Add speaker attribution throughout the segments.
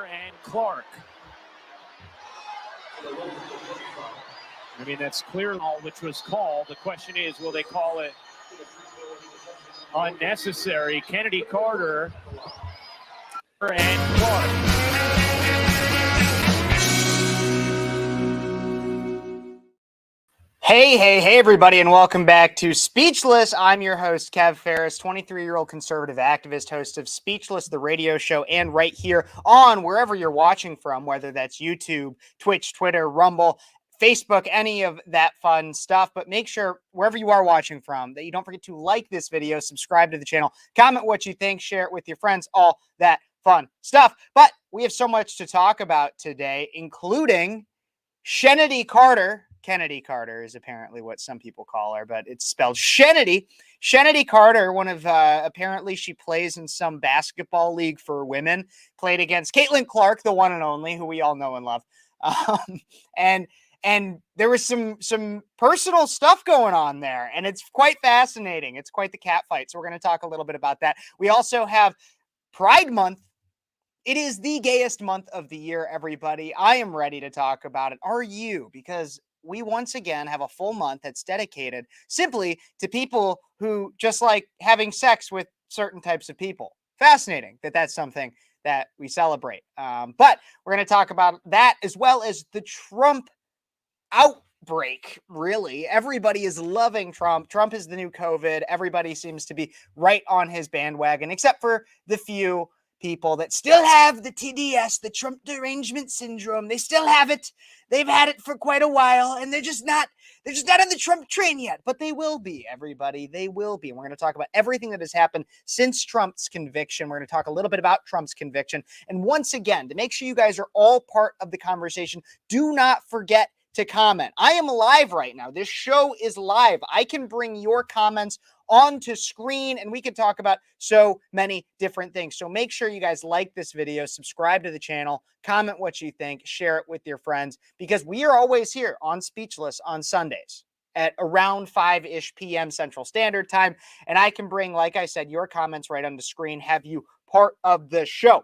Speaker 1: And Clark. I mean, that's clear, which was called. The question is, will they call it unnecessary? Kennedy Carter and Clark.
Speaker 2: Hey, everybody, and welcome back to Speechless. I'm your host, Phares, 23-year-old conservative activist, host of Speechless, the radio show, and right here on wherever you're watching from, whether that's YouTube, Twitch, Twitter, Rumble, Facebook, any of that fun stuff. But make sure, wherever you are watching from, that you don't forget to like this video, subscribe to the channel, comment what you think, share it with your friends, all that fun stuff. But we have so much to talk about today, including Kennedy Carter. Kennedy Carter is apparently what some people call her, but it's spelled Kennedy. Kennedy Carter, one of, apparently she plays in some basketball league for women, played against Caitlin Clark, the one and only, who we all know and love. And there was some personal stuff going on there, and it's quite fascinating. It's quite the cat fight. So we're going to talk a little bit about that. We also have Pride Month. It is the gayest month of the year, everybody. I am ready to talk about it. Are you? Because we once again have a full month that's dedicated simply to people who just like having sex with certain types of people. Fascinating that that's something that we celebrate. But we're going to talk about that as well as the Trump outbreak. Really, everybody is loving Trump. Trump is the new COVID. Everybody seems to be right on his bandwagon, except for the few people that still have the TDS, the Trump derangement syndrome. They still have it. They've had it for quite a while, and they're just not on the Trump train yet, but they will be, everybody. They will be. And we're going to talk about everything that has happened since Trump's conviction. We're going to talk a little bit about Trump's conviction. And once again, to make sure you guys are all part of the conversation, do not forget to comment. I am live right now. This show is live. I can bring your comments onto screen, and we can talk about so many different things. So make sure you guys like this video, subscribe to the channel, comment what you think, share it with your friends, because we are always here on Speechless on Sundays at around 5-ish p.m. Central Standard Time. And I can bring, like I said, your comments right on the screen, have you part of the show.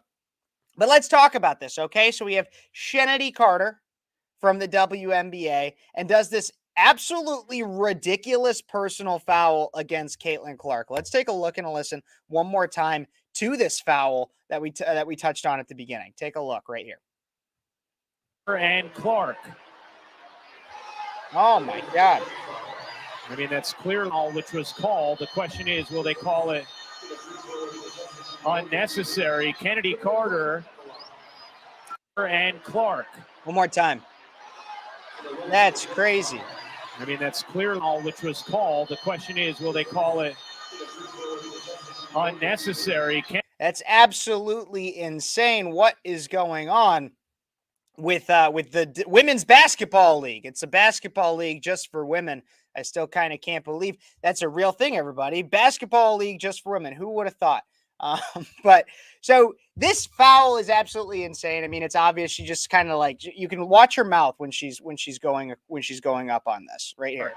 Speaker 2: But let's talk about this, okay? So we have Kennedy Carter from the WNBA and does this absolutely ridiculous personal foul against Caitlin Clark. Let's take a look and a listen one more time to this foul that we touched on at the beginning. Take a look right here.
Speaker 1: And Clark.
Speaker 2: Oh my God.
Speaker 1: I mean, that's clear, which was called. The question is, will they call it unnecessary? Kennedy Carter and Clark.
Speaker 2: One more time. That's crazy.
Speaker 1: I mean, that's clear, which was called. The question is, will they call it unnecessary?
Speaker 2: That's absolutely insane. What is going on with the women's basketball league? It's a basketball league just for women. I still kind of can't believe that's a real thing, everybody. Basketball league just for women. Who would have thought? But so this foul is absolutely insane. I mean, it's obvious. She just kind of like, you can watch her mouth when she's going up on this right here.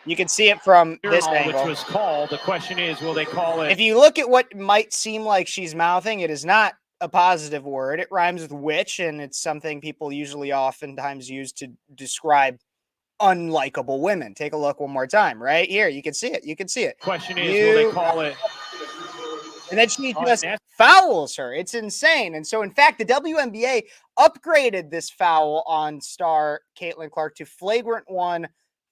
Speaker 2: You can see it from this angle.
Speaker 1: Which was called. The question is, will they call it?
Speaker 2: If you look at what might seem like she's mouthing, it is not a positive word. It rhymes with witch, and it's something people usually oftentimes use to describe unlikable women. Take a look one more time right here. You can see it. You can see it.
Speaker 1: Question is, will they call it?
Speaker 2: And then she just fouls her. It's insane. And so, in fact, the WNBA upgraded this foul on star Caitlin Clark to flagrant one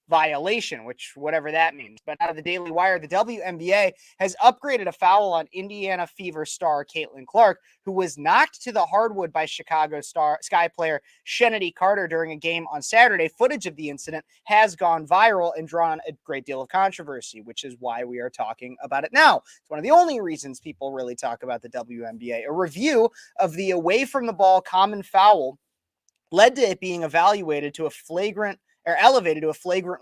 Speaker 2: violation, which whatever that means. But out of the Daily Wire, the WNBA has upgraded a foul on Indiana Fever star Caitlin Clark, who was knocked to the hardwood by Chicago Sky player Kennedy Carter during a game on Saturday. Footage of the incident has gone viral and drawn a great deal of controversy, which is why we are talking about it now. It's one of the only reasons people really talk about the WNBA. A review of the away from the ball common foul led to it being elevated to a flagrant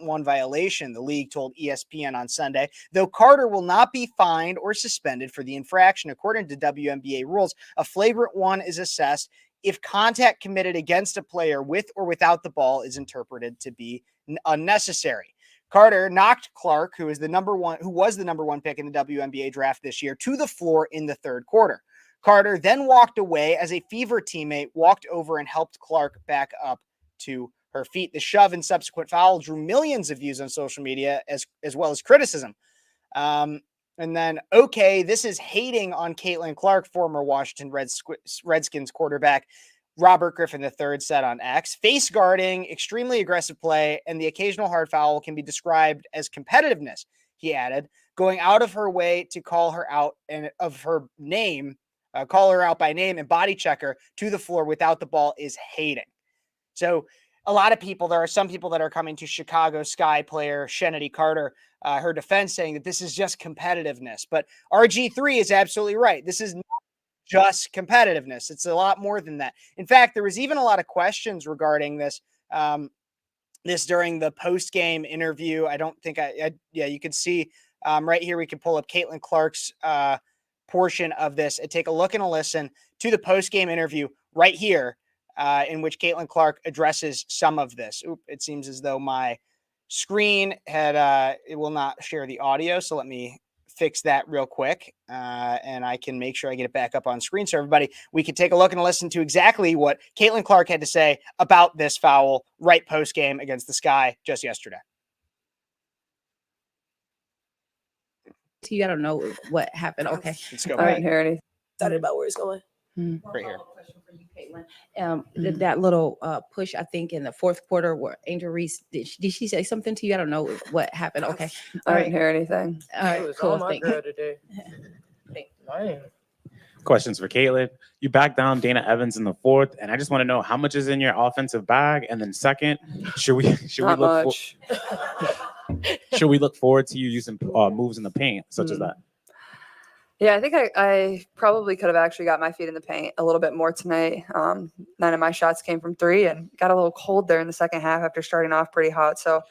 Speaker 2: one violation, the league told ESPN on Sunday, though Carter will not be fined or suspended for the infraction. According to WNBA rules, a flagrant one is assessed if contact committed against a player with or without the ball is interpreted to be unnecessary. Carter knocked Clark, who was the number one pick in the WNBA draft this year, to the floor in the third quarter. Carter then walked away as a Fever teammate walked over and helped Clark back up to her feet. The shove and subsequent foul drew millions of views on social media as well as criticism. And then, okay, this is hating on Caitlin Clark, former Washington Redskins quarterback Robert Griffin III said on X. Face guarding, extremely aggressive play, and the occasional hard foul can be described as competitiveness, he added, going out of her way to call her out and of her name, call her out by name and body check her to the floor without the ball is hating. So a lot of people, there are some people that are coming to Chicago Sky player Shenedy Carter, her defense, saying that this is just competitiveness. But RG3 is absolutely right. This is not just competitiveness. It's a lot more than that. In fact, there was even a lot of questions regarding this, this during the post-game interview. I don't think yeah, you can see right here, we can pull up Caitlin Clark's portion of this and take a look and a listen to the post-game interview right here, in which Caitlin Clark addresses some of this. Oop, it seems as though my screen had, it will not share the audio. So let me fix that real quick, and I can make sure I get it back up on screen so everybody, we can take a look and listen to exactly what Caitlin Clark had to say about this foul right post-game against the Sky just yesterday.
Speaker 3: I don't know what happened. Okay.
Speaker 2: Let's go
Speaker 4: I
Speaker 2: back.
Speaker 4: didn't hear anything. Excited about where it's going.
Speaker 2: Right here.
Speaker 3: Question for you, Caitlin. That little push, I think, in the fourth quarter where Angel Reese, did she say something to you? I don't know what happened. Okay.
Speaker 4: I didn't hear anything.
Speaker 3: All right.
Speaker 5: It was
Speaker 3: Cool.
Speaker 5: all my
Speaker 3: Thank
Speaker 5: girl today. Man.
Speaker 6: Questions for Caitlin. You backed down Dana Evans in the fourth, and I just want to know how much is in your offensive bag. And then second, should we
Speaker 4: Not much.
Speaker 6: should we look forward to you using moves in the paint such as that?
Speaker 4: Yeah, I think I probably could have actually got my feet in the paint a little bit more tonight. 9 of my shots came from 3 and got a little cold there in the second half after starting off pretty hot. So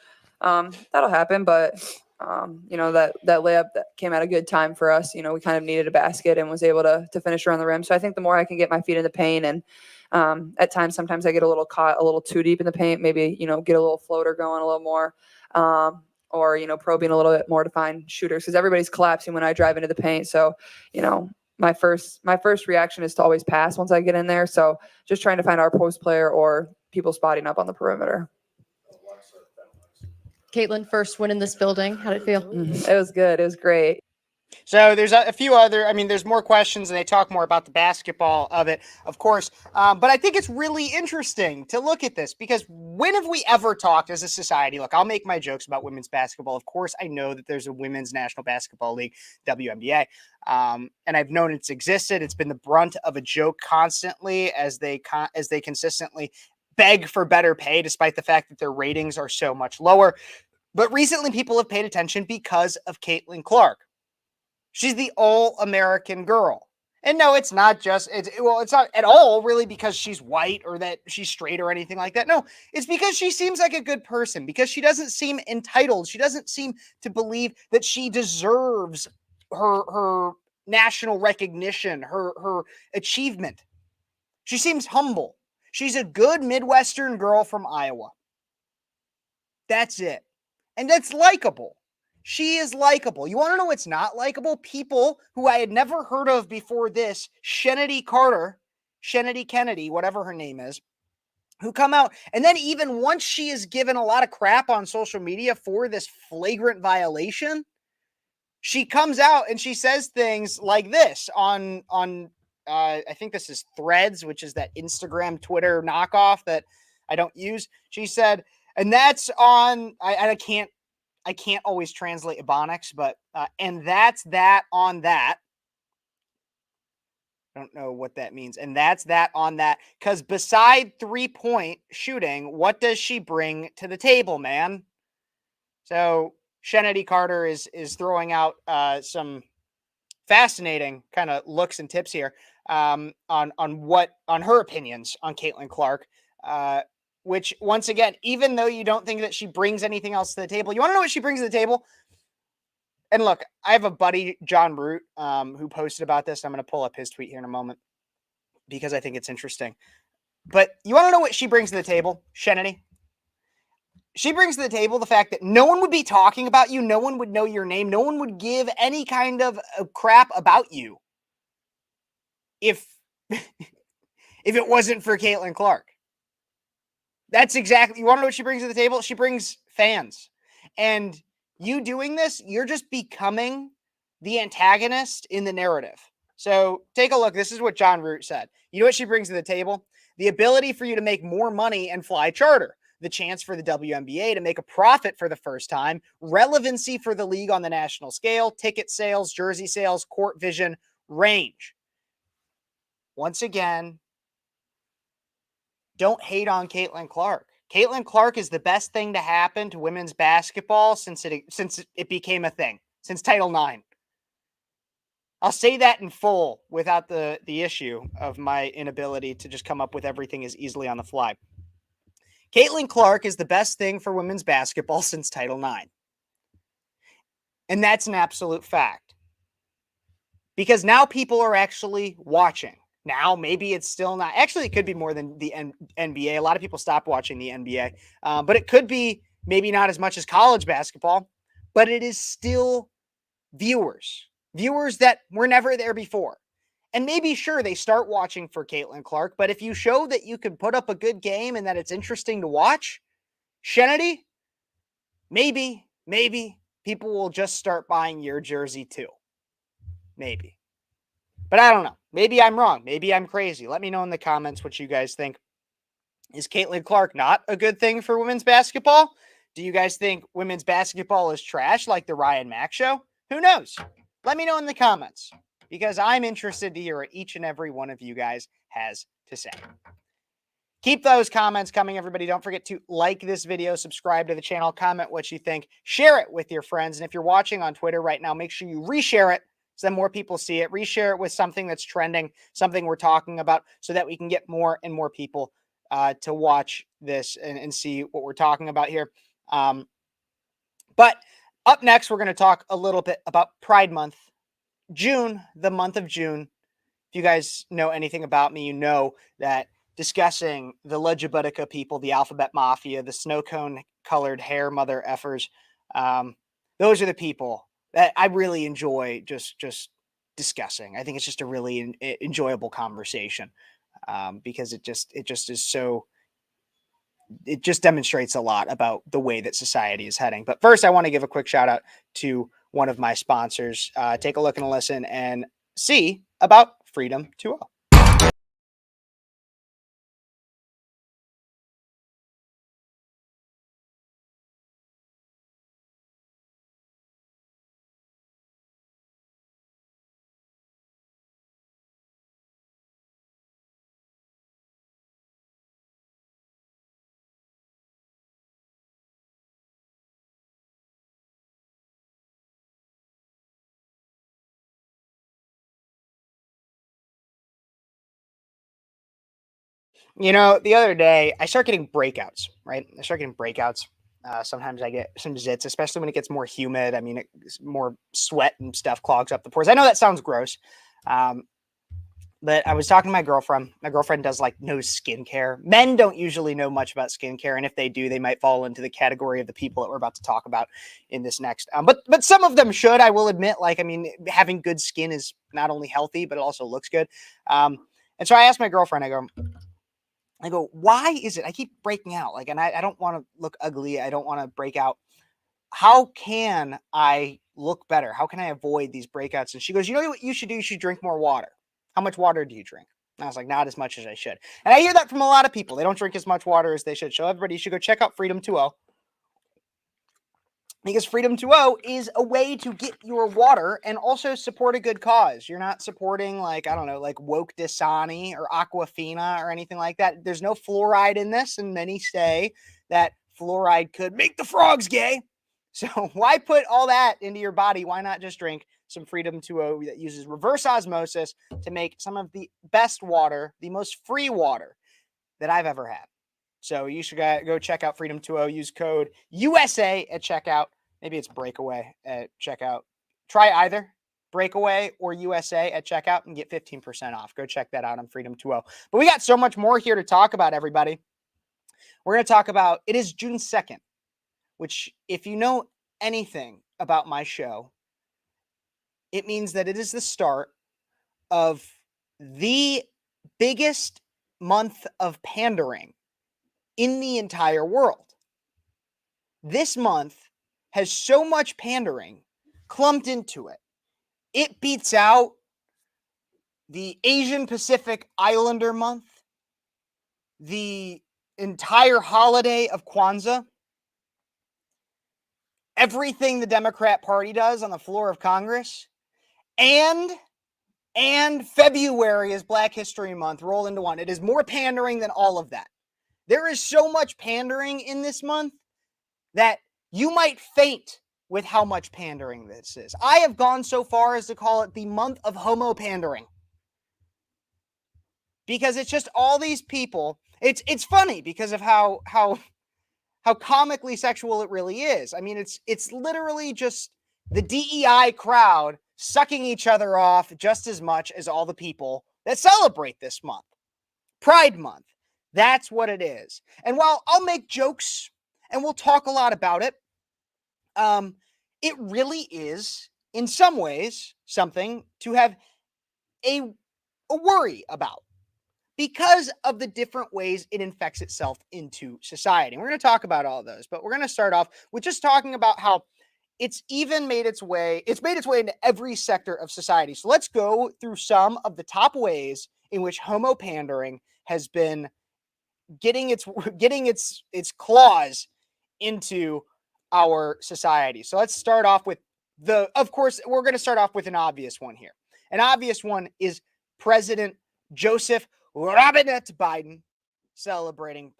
Speaker 4: that'll happen. But, that layup that came at a good time for us. We kind of needed a basket and was able to finish around the rim. So I think the more I can get my feet in the paint and at times, sometimes I get a little caught a little too deep in the paint, maybe, get a little floater going a little more. Or, probing a little bit more to find shooters because everybody's collapsing when I drive into the paint. So, my first reaction is to always pass once I get in there. So just trying to find our post player or people spotting up on the perimeter.
Speaker 7: Caitlin, first win in this building. How did it feel?
Speaker 4: It was good. It was great.
Speaker 2: So there's a few other, there's more questions and they talk more about the basketball of it, of course. But I think it's really interesting to look at this because when have we ever talked as a society? Look, I'll make my jokes about women's basketball. Of course, I know that there's a women's National Basketball League, WNBA. And I've known it's existed. It's been the brunt of a joke constantly as they consistently beg for better pay, despite the fact that their ratings are so much lower. But recently people have paid attention because of Caitlin Clark. She's the all-American girl. And no, it's not just, it's not at all really because she's white or that she's straight or anything like that. No, it's because she seems like a good person, because she doesn't seem entitled. She doesn't seem to believe that she deserves her national recognition, her achievement. She seems humble. She's a good Midwestern girl from Iowa. That's it. And that's likable. She is likable. You want to know what's not likable? People who I had never heard of before this, Shenedy Carter, Shenedy Kennedy, whatever her name is, who come out. And then even once she is given a lot of crap on social media for this flagrant violation, she comes out and she says things like this on I think this is Threads, which is that Instagram, Twitter knockoff that I don't use. She said, and that's on, I can't always translate Ebonics, but, and that's that on that. I don't know what that means. And that's that on that. Because beside 3-point shooting, what does she bring to the table, man? So Shenedy Carter is throwing out some fascinating kind of looks and tips here on her opinions on Caitlin Clark. Which, once again, even though you don't think that she brings anything else to the table, you want to know what she brings to the table? And look, I have a buddy, John Root, who posted about this. I'm going to pull up his tweet here in a moment because I think it's interesting. But you want to know what she brings to the table, Shenedy? She brings to the table the fact that no one would be talking about you. No one would know your name. No one would give any kind of crap about you. if if it wasn't for Caitlin Clark. That's exactly, you want to know what she brings to the table? She brings fans. And you doing this, you're just becoming the antagonist in the narrative. So take a look. This is what John Root said. You know what she brings to the table? The ability for you to make more money and fly charter, the chance for the WNBA to make a profit for the first time, relevancy for the league on the national scale, ticket sales, jersey sales, court vision, range. Once again, don't hate on Caitlin Clark. Caitlin Clark is the best thing to happen to women's basketball since it became a thing, since Title IX. I'll say that in full without the issue of my inability to just come up with everything as easily on the fly. Caitlin Clark is the best thing for women's basketball since Title IX. And that's an absolute fact. Because now people are actually watching. Now, maybe it's still not. Actually, it could be more than the NBA. A lot of people stopped watching the NBA. But it could be maybe not as much as college basketball. But it is still viewers. Viewers that were never there before. And maybe, sure, they start watching for Caitlin Clark. But if you show that you can put up a good game and that it's interesting to watch, Shenedy, maybe people will just start buying your jersey too. Maybe. But I don't know. Maybe I'm wrong. Maybe I'm crazy. Let me know in the comments what you guys think. Is Caitlin Clark not a good thing for women's basketball? Do you guys think women's basketball is trash like the Ryan Mack show? Who knows? Let me know in the comments because I'm interested to hear what each and every one of you guys has to say. Keep those comments coming, everybody. Don't forget to like this video, subscribe to the channel, comment what you think, share it with your friends. And if you're watching on Twitter right now, make sure you reshare it so that more people see it. Reshare it with something that's trending, something we're talking about, so that we can get more and more people to watch this and see what we're talking about here. But up next, we're going to talk a little bit about Pride Month. June, the month of June. If you guys know anything about me, you know that discussing the LGBTQ people, the alphabet mafia, the snow cone colored hair mother effers, those are the people that I really enjoy just discussing. I think it's just a really enjoyable conversation because it just is so, it just demonstrates a lot about the way that society is heading. But first, I want to give a quick shout out to one of my sponsors. Take a look and listen and see about Freedom 2.0. You know, the other day I start getting breakouts, right? I start getting breakouts. Sometimes I get some zits, especially when it gets more humid. I mean, more sweat and stuff clogs up the pores. I know that sounds gross. But I was talking to my girlfriend. My girlfriend does like no skincare. Men don't usually know much about skincare. And if they do, they might fall into the category of the people that we're about to talk about in this next. But some of them should, I will admit, like, I mean, having good skin is not only healthy, but it also looks good. And so I asked my girlfriend, I go, why is it I keep breaking out? Like, and I don't want to look ugly. I don't want to break out. How can I look better? How can I avoid these breakouts? And she goes, you know what you should do? You should drink more water. How much water do you drink? And I was like, not as much as I should. And I hear that from a lot of people. They don't drink as much water as they should. So everybody should go check out Freedom 2.0. Because Freedom 2.0 is a way to get your water and also support a good cause. You're not supporting, like, I don't know, like Woke Dasani or Aquafina or anything like that. There's no fluoride in this, and many say that fluoride could make the frogs gay. So why put all that into your body? Why not just drink some Freedom 2.0 that uses reverse osmosis to make some of the best water, the most free water that I've ever had? So you should go check out Freedom 2.0. Use code USA at checkout. Maybe it's Breakaway at checkout. Try either Breakaway or USA at checkout and get 15% off. Go check that out on Freedom 2.0. But we got so much more here to talk about, everybody. We're going to talk about, it is June 2nd, which, if you know anything about my show, it means that it is the start of the biggest month of pandering in the entire world. This month has so much pandering clumped into it. It beats out the Asian Pacific Islander month, the entire holiday of Kwanzaa, everything the Democrat Party does on the floor of Congress, and February is Black History Month rolled into one. It is more pandering than all of that. There is so much pandering in this month that you might faint with how much pandering this is. I have gone so far as to call it the month of homo-pandering. Because it's just all these people. It's funny because of how comically sexual it really is. I mean, it's literally just the DEI crowd sucking each other off just as much as all the people that celebrate this month. Pride Month. That's what it is. And while I'll make jokes and we'll talk a lot about it, it really is, in some ways, something to have a worry about, because of the different ways it infects itself into society. And we're going to talk about all of those, but we're going to start off with just talking about how it's made its way into every sector of society. So let's go through some of the top ways in which homo-pandering has been getting its claws into our society. So let's start off with of course, we're going to start off with an obvious one here. An obvious one is President Joseph Robinette Biden celebrating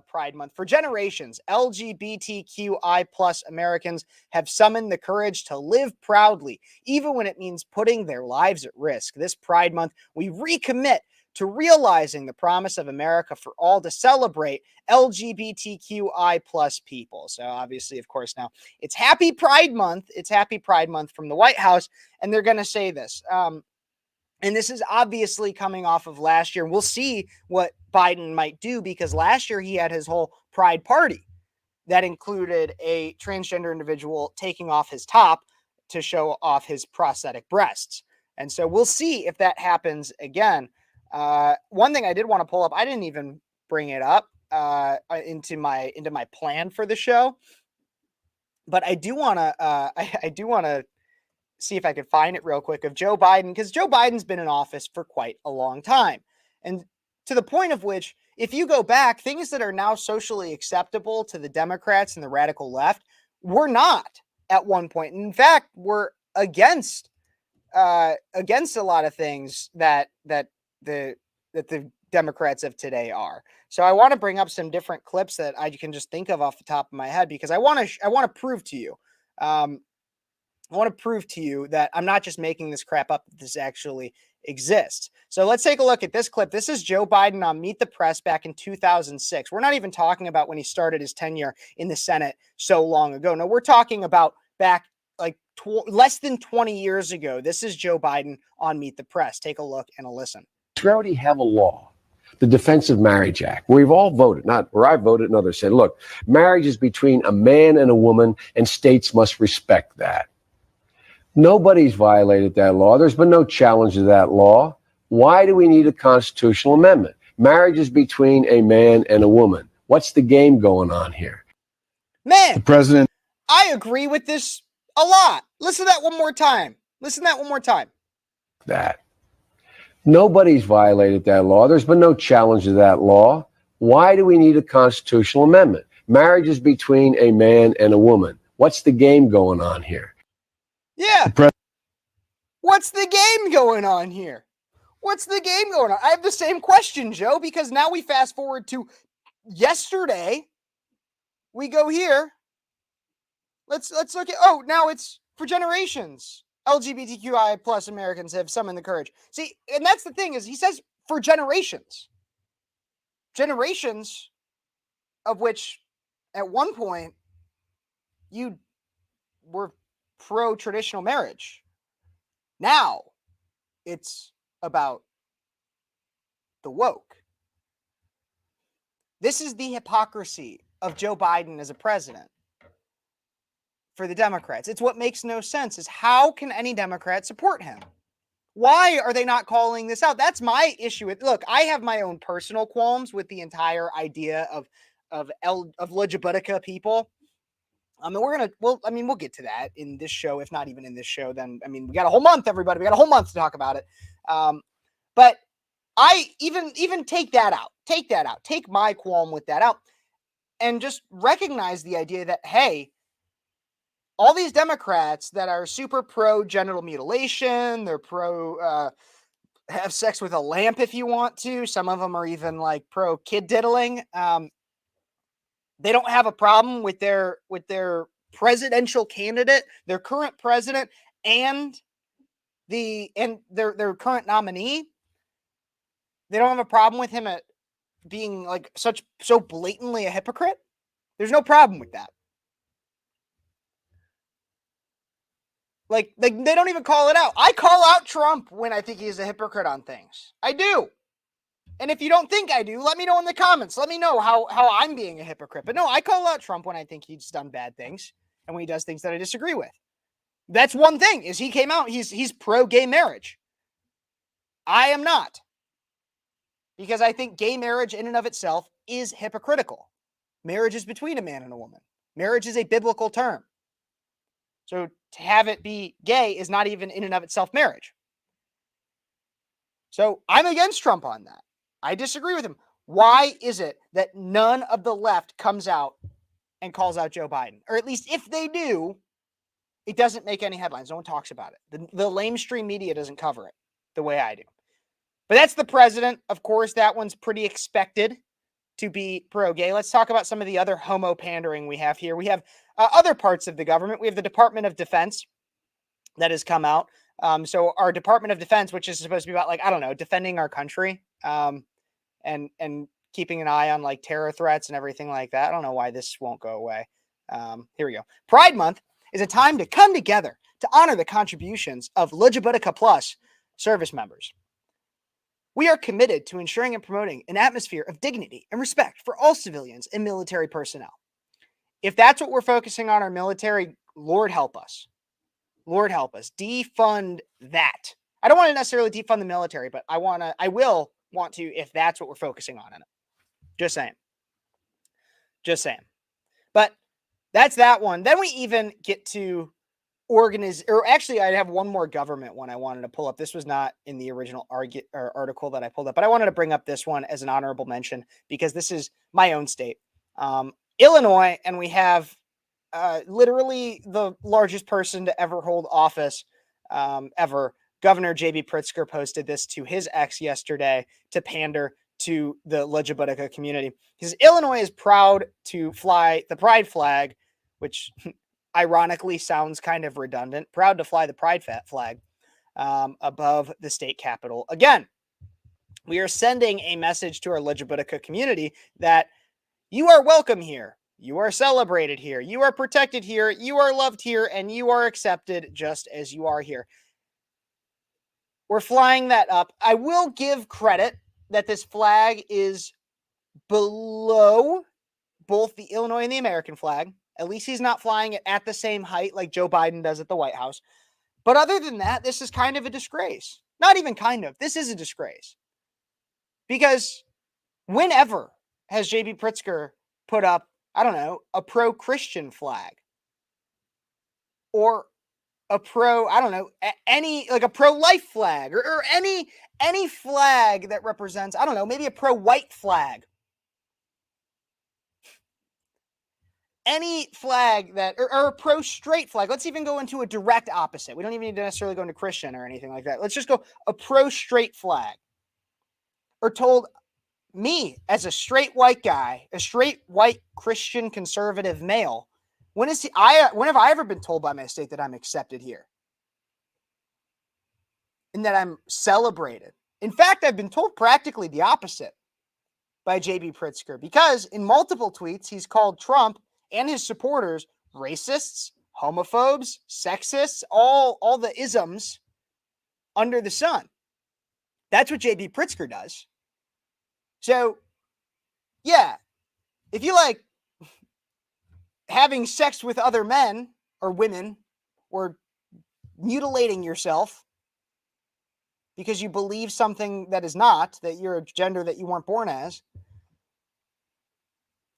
Speaker 2: Pride Month. For generations, LGBTQI plus Americans have summoned the courage to live proudly, even when it means putting their lives at risk. This Pride Month, we recommit to realizing the promise of America for all to celebrate LGBTQI plus people. So obviously, of course, now it's Happy Pride Month. It's Happy Pride Month from the White House, and they're going to say this. And this is obviously coming off of last year. We'll see what Biden might do, because last year he had his whole Pride party that included a transgender individual taking off his top to show off his prosthetic breasts. And so we'll see if that happens again. One thing I did want to pull up, I didn't even bring it up into my plan for the show, but I do want to see if I could find it real quick, of Joe Biden, because Joe Biden's been in office for quite a long time. And to the point of which, if you go back, things that are now socially acceptable to the Democrats and the radical left were not at one point. In fact, were against a lot of things that the Democrats of today are. So I want to bring up some different clips that I can just think of off the top of my head, because I want to prove to you. I want to prove to you that I'm not just making this crap up, that this actually exists. So let's take a look at this clip. This is Joe Biden on Meet the Press back in 2006. We're not even talking about when he started his tenure in the Senate so long ago. No, we're talking about back like less than 20 years ago. This is Joe Biden on Meet the Press. Take a look and a listen.
Speaker 8: We already have a law, the Defense of Marriage Act. We've all voted, not where I voted and others said, look, marriage is between a man and a woman, and states must respect that. Nobody's violated that law. There's been no challenge to that law. Why do we need a constitutional amendment? Marriage is between a man and a woman. What's the game going on here?
Speaker 2: Man,
Speaker 8: The president.
Speaker 2: I agree with this a lot. Listen to that one more time.
Speaker 8: That. Nobody's violated that law. There's been no challenge to that law. Why do we need a constitutional amendment? Marriage is between a man and a woman. What's the game going on here?
Speaker 2: Yeah. What's the game going on here? I have the same question, Joe, because now we fast forward to yesterday. We go here. Let's look at, now it's for generations. LGBTQI plus Americans have summoned the courage. See, and that's the thing, is he says for generations. Generations of which at one point you were pro-traditional marriage. Now it's about the woke. This is the hypocrisy of Joe Biden as a president for the Democrats. It's what makes no sense, is how can any Democrat support him? Why are they not calling this out? That's my issue with. Look, I have my own personal qualms with the entire idea of LGBT people. And we'll get to that in this show, if not even in this show. Then we got a whole month, everybody. We got a whole month to talk about it. But I even take that out. Take that out. Take my qualm with that out, and just recognize the idea that, hey, all these Democrats that are super pro genital mutilation, they're pro have sex with a lamp if you want to. Some of them are even like pro kid diddling. They don't have a problem with their presidential candidate, their current president, and their current nominee. They don't have a problem with him being like so blatantly a hypocrite. There's no problem with that. Like they don't even call it out. I call out Trump when I think he's a hypocrite on things. I do. And if you don't think I do, let me know in the comments. Let me know how I'm being a hypocrite. But no, I call out Trump when I think he's done bad things and when he does things that I disagree with. That's one thing, is he came out, he's pro-gay marriage. I am not. Because I think gay marriage in and of itself is hypocritical. Marriage is between a man and a woman. Marriage is a biblical term. So to have it be gay is not even in and of itself marriage. So I'm against Trump on that. I disagree with him. Why is it that none of the left comes out and calls out Joe Biden? Or at least if they do, it doesn't make any headlines. No one talks about it. The lamestream media doesn't cover it the way I do. But that's the president. Of course, that one's pretty expected to be pro-gay. Let's talk about some of the other homo-pandering we have here. We have other parts of the government. We have the Department of Defense that has come out. So our Department of Defense, which is supposed to be about, like, I don't know, defending our country and keeping an eye on like terror threats and everything like that. I don't know why this won't go away. Here we go. Pride Month is a time to come together to honor the contributions of LGBT Plus service members. We are committed to ensuring and promoting an atmosphere of dignity and respect for all civilians and military personnel. If that's what we're focusing on our military, Lord help us. Lord help us. Defund that. I don't want to necessarily defund the military, but I will want to if that's what we're focusing on in it. Just saying. Just saying. But that's that one. Then we even get to actually, I have one more government one I wanted to pull up. This was not in the original article that I pulled up, but I wanted to bring up this one as an honorable mention because this is my own state, Illinois, and we have literally the largest person to ever hold office ever. Governor J.B. Pritzker posted this to his ex yesterday to pander to the LGBT community. He says, Illinois is proud to fly the pride flag, which ironically sounds kind of redundant. Proud to fly the pride flag above the state capitol. Again, we are sending a message to our LGBT community that you are welcome here. You are celebrated here. You are protected here. You are loved here, and you are accepted just as you are here. We're flying that up. I will give credit that this flag is below both the Illinois and the American flag. At least he's not flying it at the same height like Joe Biden does at the White House. But other than that, this is kind of a disgrace. Not even kind of. This is a disgrace. Because whenever has J.B. Pritzker put up, I don't know, a pro-Christian flag? Or a a pro-life flag or any flag that represents, I don't know, maybe a pro-white flag. Any flag that, or a pro-straight flag. Let's even go into a direct opposite. We don't even need to necessarily go into Christian or anything like that. Let's just go a pro-straight flag. Or told me as a straight white guy, a straight white Christian conservative male, when have I ever been told by my state that I'm accepted here? And that I'm celebrated? In fact, I've been told practically the opposite by J.B. Pritzker, because in multiple tweets, he's called Trump and his supporters racists, homophobes, sexists, all the isms under the sun. That's what J.B. Pritzker does. So, yeah, if you like having sex with other men or women or mutilating yourself, because you believe something that is not, that you're a gender that you weren't born as,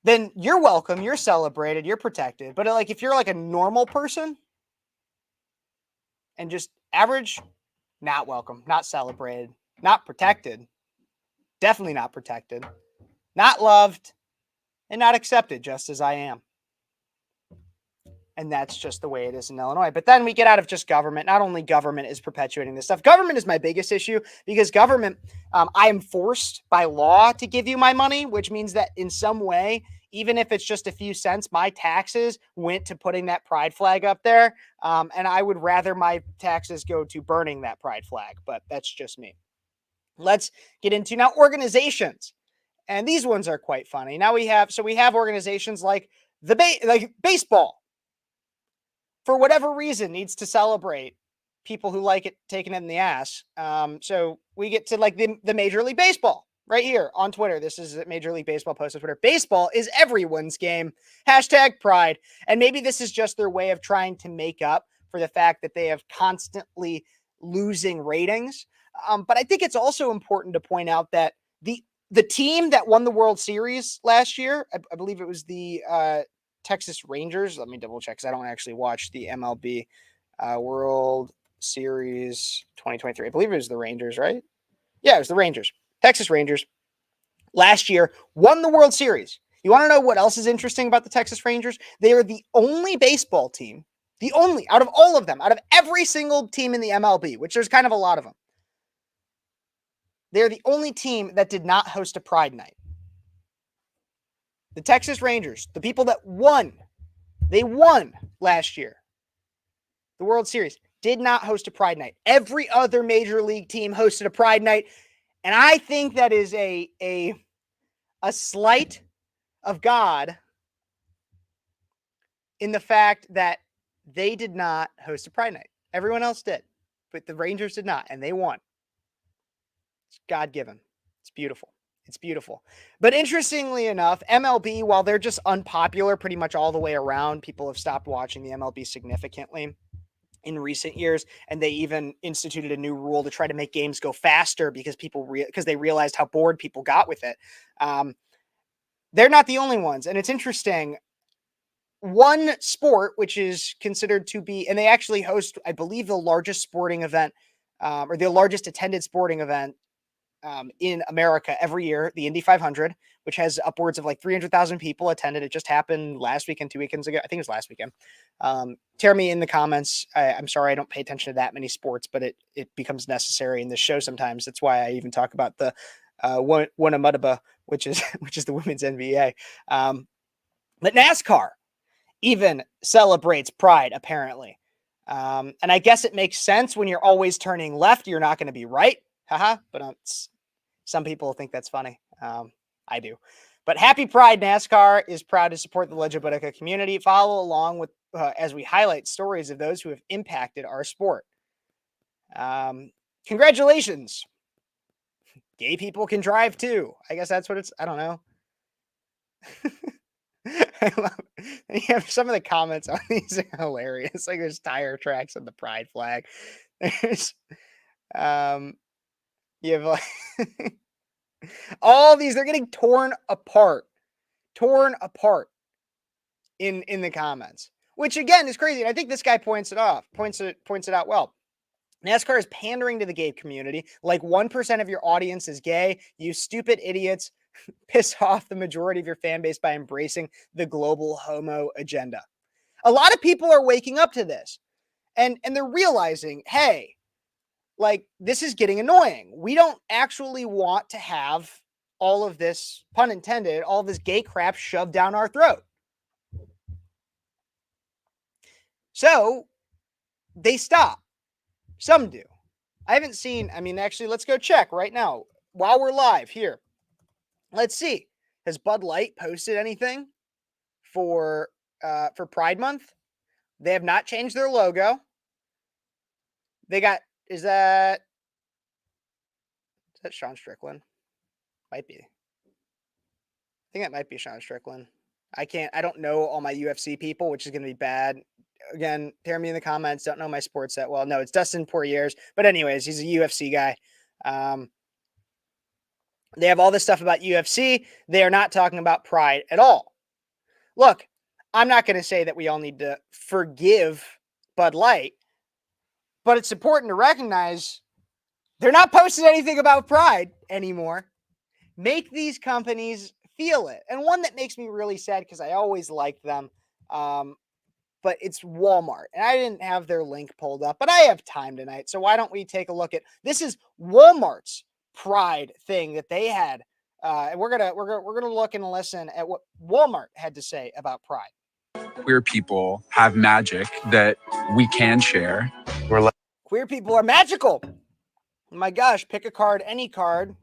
Speaker 2: then you're welcome, you're celebrated, you're protected. But like if you're like a normal person and just average, not welcome, not celebrated, not protected, definitely not protected, not loved, and not accepted just as I am. And that's just the way it is in Illinois. But then we get out of just government. Not only government is perpetuating this stuff. Government is my biggest issue because government, I am forced by law to give you my money, which means that in some way, even if it's just a few cents, my taxes went to putting that pride flag up there. And I would rather my taxes go to burning that pride flag, but that's just me. Let's get into now organizations. And these ones are quite funny. Now we have organizations like baseball. For whatever reason, needs to celebrate people who like it taking it in the ass. So we get to like the Major League Baseball right here on Twitter. This is a Major League Baseball post on Twitter. Baseball is everyone's game. #pride. And maybe this is just their way of trying to make up for the fact that they have constantly losing ratings. But I think it's also important to point out that the team that won the World Series last year, I believe it was the Texas Rangers. Let me double check because I don't actually watch the MLB World Series 2023. I believe it was the Rangers, right? Yeah, it was the Rangers. Texas Rangers last year won the World Series. You want to know what else is interesting about the Texas Rangers? They are the only baseball team, the only out of all of them, out of every single team in the MLB, which there's kind of a lot of them. They're the only team that did not host a Pride Night. The Texas Rangers, the people that won, they won last year. The World Series did not host a Pride Night. Every other major league team hosted a Pride Night. And I think that is a slight of God in the fact that they did not host a Pride Night. Everyone else did, but the Rangers did not, and they won. It's God-given. It's beautiful. It's beautiful. But interestingly enough, MLB, while they're just unpopular pretty much all the way around, people have stopped watching the MLB significantly in recent years, and they even instituted a new rule to try to make games go faster because because they realized how bored people got with it. They're not the only ones, and it's interesting. One sport which is considered to be, and they actually host, I believe, the largest sporting event or the largest attended sporting event in America every year, the Indy 500, which has upwards of like 300,000 people attended. It just happened last weekend, 2 weekends ago. I think it was last weekend. Tell me in the comments. I'm sorry, I don't pay attention to that many sports, but it becomes necessary in this show sometimes. That's why I even talk about the WNBA, which is the women's NBA. But NASCAR even celebrates Pride, apparently. And I guess it makes sense when you're always turning left, you're not going to be right. Haha, but some people think that's funny. I do. But happy Pride. NASCAR is proud to support the LGBT community. Follow along with as we highlight stories of those who have impacted our sport. Congratulations. Gay people can drive too. I guess that's what it's, I don't know. I love you have some of the comments on these are hilarious. Like there's tire tracks on the pride flag. There's you have like all these, they're getting torn apart in the comments, which again is crazy. And I think this guy points it out well. NASCAR is pandering to the gay community. Like 1% of your audience is gay. You stupid idiots piss off the majority of your fan base by embracing the global homo agenda. A lot of people are waking up to this and they're realizing, hey, like this is getting annoying. We don't actually want to have all of this, pun intended, all of this gay crap shoved down our throat. So they stop. Some do. I haven't seen, actually, let's go check right now while we're live here. Let's see. Has Bud Light posted anything for Pride Month? They have not changed their logo. They got, is that Sean Strickland? Might be. I think that might be Sean Strickland. I don't know all my UFC people, which is going to be bad again, tear me in the comments. Don't know my sports that well. No, it's Dustin Poirier's. But anyways, he's a UFC guy. They have all this stuff about UFC. They are not talking about pride at all. Look, I'm not going to say that we all need to forgive Bud Light, but it's important to recognize they're not posting anything about pride anymore. Make these companies feel it. And one that makes me really sad because I always liked them, but it's Walmart. And I didn't have their link pulled up, but I have time tonight. So why don't we take a look at this? Is Walmart's pride thing that they had. And we're gonna look and listen at what Walmart had to say about pride.
Speaker 9: Queer people have magic that we can share.
Speaker 2: Queer people are magical. Oh my gosh, pick a card, any card.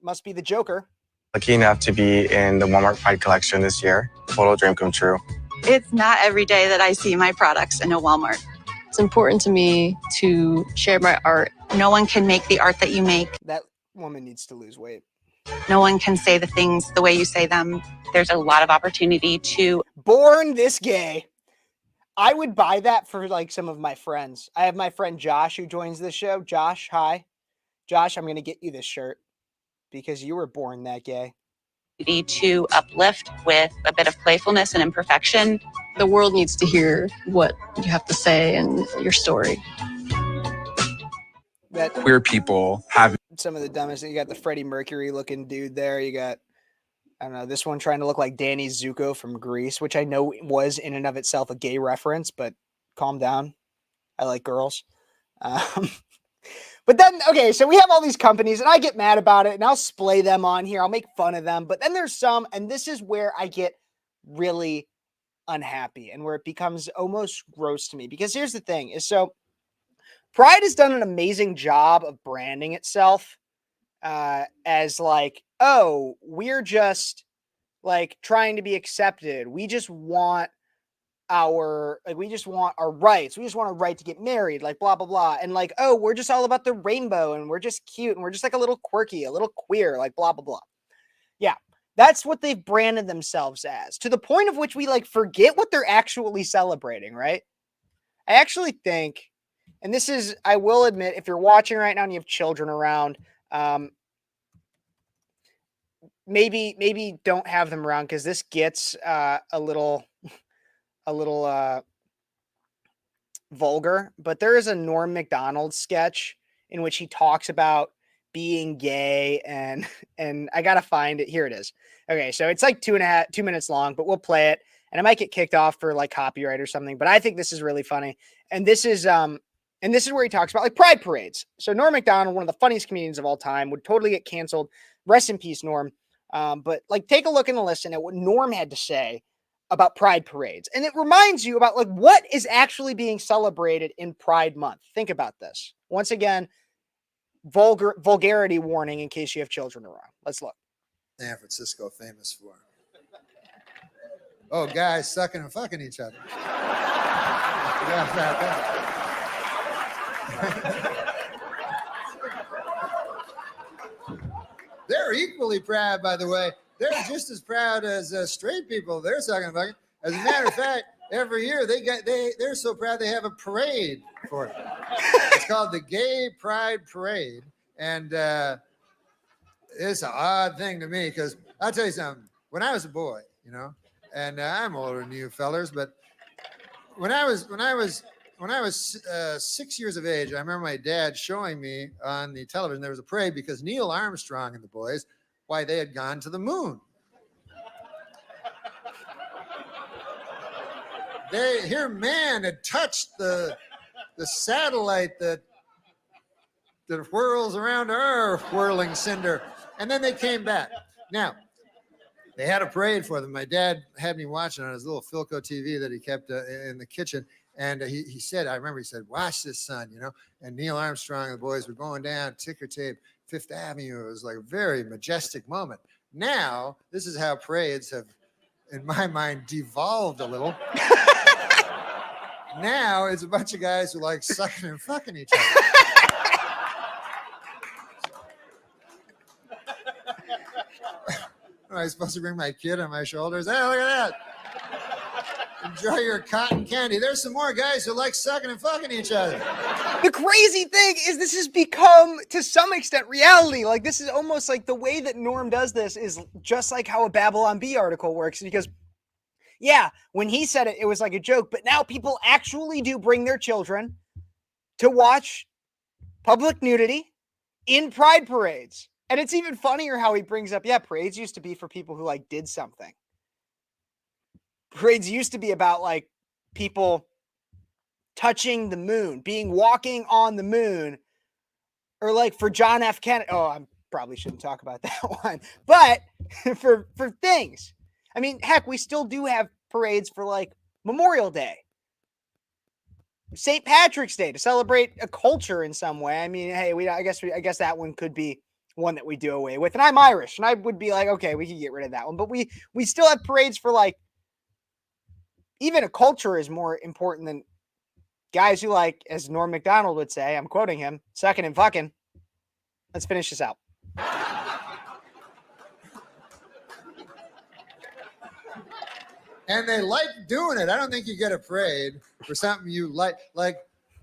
Speaker 2: Must be the Joker.
Speaker 10: Lucky enough to be in the Walmart Pride collection this year. Total dream come true.
Speaker 11: It's not every day that I see my products in a Walmart.
Speaker 7: It's important to me to share my art.
Speaker 11: No one can make the art that you make.
Speaker 2: That woman needs to lose weight.
Speaker 11: No one can say the things the way you say them. There's a lot of opportunity to.
Speaker 2: Born this gay. I would buy that for like some of my friends. I have my friend Josh who joins this show. Josh, hi. Josh, I'm going to get you this shirt because you were born that gay.
Speaker 11: To uplift with a bit of playfulness and imperfection.
Speaker 7: The world needs to hear what you have to say and your story.
Speaker 2: That
Speaker 9: Queer people have
Speaker 2: some of the dumbest. You got the Freddie Mercury looking dude there. You got, I don't know, this one trying to look like Danny Zuko from Grease, which I know was in and of itself a gay reference, but calm down. I like girls. But then, okay, so we have all these companies and I get mad about it and I'll splay them on here. I'll make fun of them. But then there's some, and this is where I get really unhappy and where it becomes almost gross to me. Because here's the thing is, so Pride has done an amazing job of branding itself as like, oh, we're just like trying to be accepted. We just want our rights. We just want a right to get married, like blah, blah, blah. And like, oh, we're just all about the rainbow and we're just cute and we're just like a little quirky, a little queer, like blah, blah, blah. Yeah. That's what they've branded themselves as, to the point of which we like forget what they're actually celebrating, right? I actually think, and this is, I will admit, if you're watching right now and you have children around, maybe don't have them around because this gets a little vulgar. But there is a Norm Macdonald sketch in which he talks about being gay, and I gotta find it. Here it is. Okay, so it's like 2 minutes long, but we'll play it, and I might get kicked off for like copyright or something. But I think this is really funny, and this is where he talks about like pride parades. So Norm Macdonald, one of the funniest comedians of all time, would totally get canceled. Rest in peace, Norm. But like, take a look and listen at what Norm had to say about pride parades. And it reminds you about like what is actually being celebrated in Pride Month. Think about this. Once again, vulgarity warning in case you have children around. Let's look.
Speaker 12: San Francisco famous for. Oh, guys sucking and fucking each other. Forgot about that. They're equally proud, by the way. They're just as proud as straight people. They're sucking and fucking. As a matter of fact, every year they're so proud they have a parade for it. It's called the Gay Pride Parade, and it's an odd thing to me because I'll tell you something. When I was a boy, you know, and I'm older than you fellers, but when I was 6 years of age, I remember my dad showing me on the television there was a parade because Neil Armstrong and the boys, why they had gone to the moon. Here man had touched the satellite that whirls around our whirling cinder, and then they came back. Now, they had a parade for them. My dad had me watching on his little Philco TV that he kept in the kitchen. And he said, I remember he said, watch this, son, you know. And Neil Armstrong and the boys were going down ticker tape, Fifth Avenue. It was like a very majestic moment. Now, this is how parades have, in my mind, devolved a little. Now, it's a bunch of guys who like sucking and fucking each other. Am I supposed to bring my kid on my shoulders? Hey, look at that. Enjoy your cotton candy. There's some more guys who like sucking and fucking each other.
Speaker 2: The crazy thing is this has become, to some extent, reality. Like, this is almost like the way that Norm does this is just like how a Babylon Bee article works, because yeah, when he said it, it was like a joke, but now people actually do bring their children to watch public nudity in pride parades. And it's even funnier how he brings up, yeah, parades used to be for people who like did something. Parades used to be about like people touching the moon, walking on the moon, or like for John F. Kennedy. Oh, I probably shouldn't talk about that one, but for things. I mean, heck, we still do have parades for like Memorial Day, St. Patrick's Day, to celebrate a culture in some way. I mean, hey, I guess that one could be one that we do away with. And I'm Irish, and I would be like, okay, we can get rid of that one. But we still have parades for like, even a culture is more important than guys who like, as Norm Macdonald would say, I'm quoting him, sucking and fucking. Let's finish this out.
Speaker 12: And they like doing it. I don't think you get a parade for something you like. Like,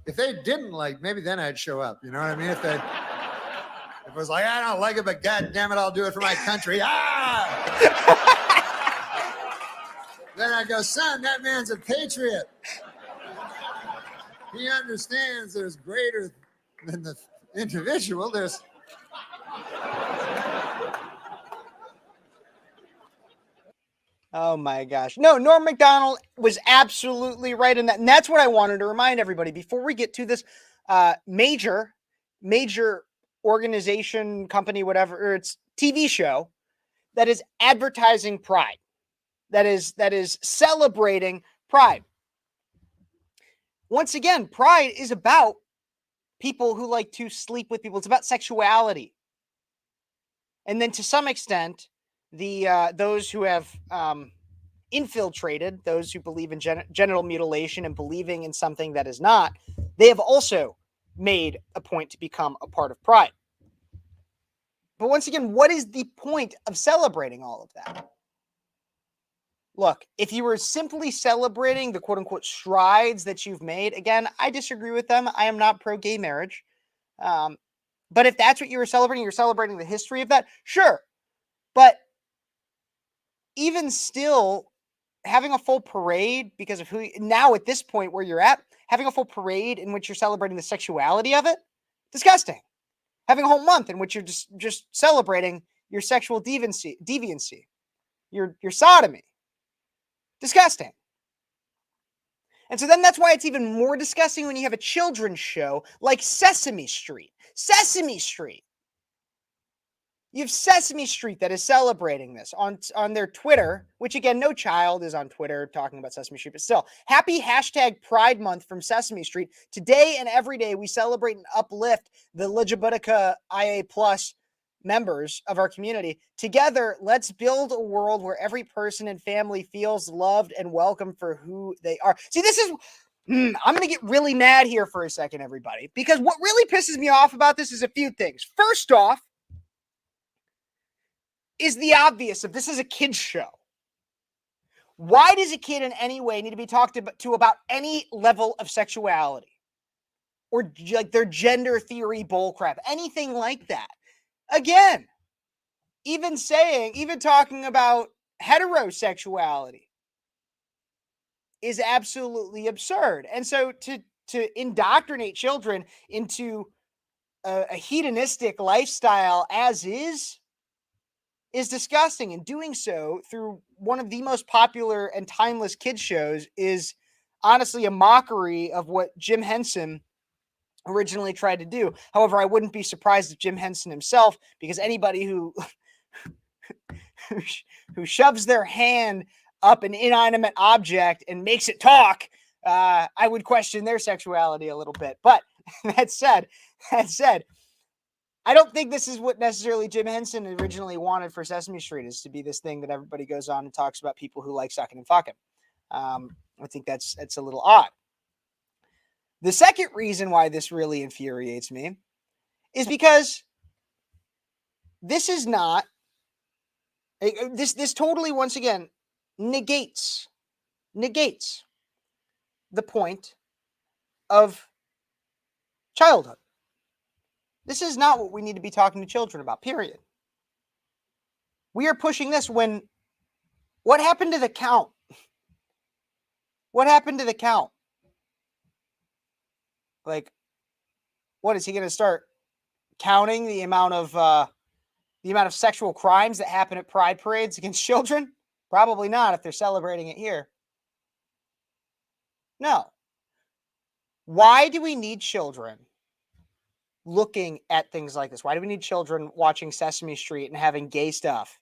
Speaker 12: if they didn't like, maybe then I'd show up. You know what I mean? If it was like, I don't like it, but God damn it, I'll do it for my country. Then I go, son, that man's a patriot. He understands there's greater than the individual. There's.
Speaker 2: Oh my gosh. No, Norm Macdonald was absolutely right in that. And that's what I wanted to remind everybody before we get to this major organization, company, whatever, or it's TV show that is advertising pride, that is celebrating pride. Once again, pride is about people who like to sleep with people. It's about sexuality. And then to some extent, those who have infiltrated, those who believe in genital mutilation and believing in something that is not, they have also made a point to become a part of pride. But once again, what is the point of celebrating all of that? Look, if you were simply celebrating the quote-unquote strides that you've made, again, I disagree with them. I am not pro-gay marriage. But if that's what you were celebrating, you're celebrating the history of that, sure. But even still, having a full parade because of who, now at this point where you're at, having a full parade in which you're celebrating the sexuality of it, disgusting. Having a whole month in which you're just celebrating your sexual deviancy, your sodomy, disgusting. And so then that's why it's even more disgusting when you have a children's show like Sesame Street. Sesame Street. You have Sesame Street that is celebrating this on their Twitter, which again, no child is on Twitter talking about Sesame Street, but still, happy hashtag Pride Month from Sesame Street. Today and every day, we celebrate and uplift the LGBTQ IA+ members of our community. Together, let's build a world where every person and family feels loved and welcome for who they are. See, this is... I'm going to get really mad here for a second, everybody, because what really pisses me off about this is a few things. First off, is the obvious if this is a kid's show. Why does a kid in any way need to be talked to about any level of sexuality or like their gender theory bullcrap, anything like that? Again, even talking about heterosexuality is absolutely absurd. And so to indoctrinate children into a hedonistic lifestyle as is disgusting. And doing so through one of the most popular and timeless kids shows is honestly a mockery of what Jim Henson originally tried to do. However, I wouldn't be surprised if Jim Henson himself, because anybody who shoves their hand up an inanimate object and makes it talk, I would question their sexuality a little bit. But that said, I don't think this is what necessarily Jim Henson originally wanted for Sesame Street, is to be this thing that everybody goes on and talks about people who like sucking and fucking. I think that's a little odd. The second reason why this really infuriates me is because this is not, this totally, once again, negates negates the point of childhood. This is not what we need to be talking to children about, period. We are pushing this when what happened to the count? What happened to the count? Like, what is he going to start counting the amount of sexual crimes that happen at pride parades against children? Probably not if they're celebrating it here. No. Why do we need children looking at things like this? Why do we need children watching Sesame Street and having gay stuff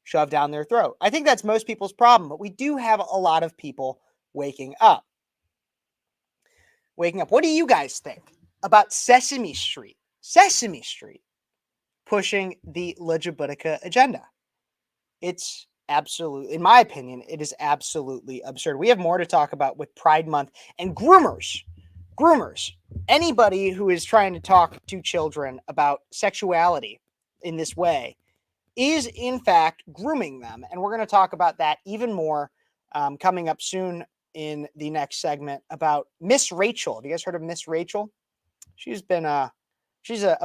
Speaker 2: shoved down their throat? I think that's most people's problem, but we do have a lot of people waking up. What do you guys think about Sesame Street? Sesame Street pushing the LGBT agenda. It's absolutely, in my opinion, it is absolutely absurd. We have more to talk about with Pride Month and groomers. Anybody who is trying to talk to children about sexuality in this way is in fact grooming them. And we're going to talk about that even more coming up soon in the next segment about Miss Rachel. Have you guys heard of Miss Rachel? She's a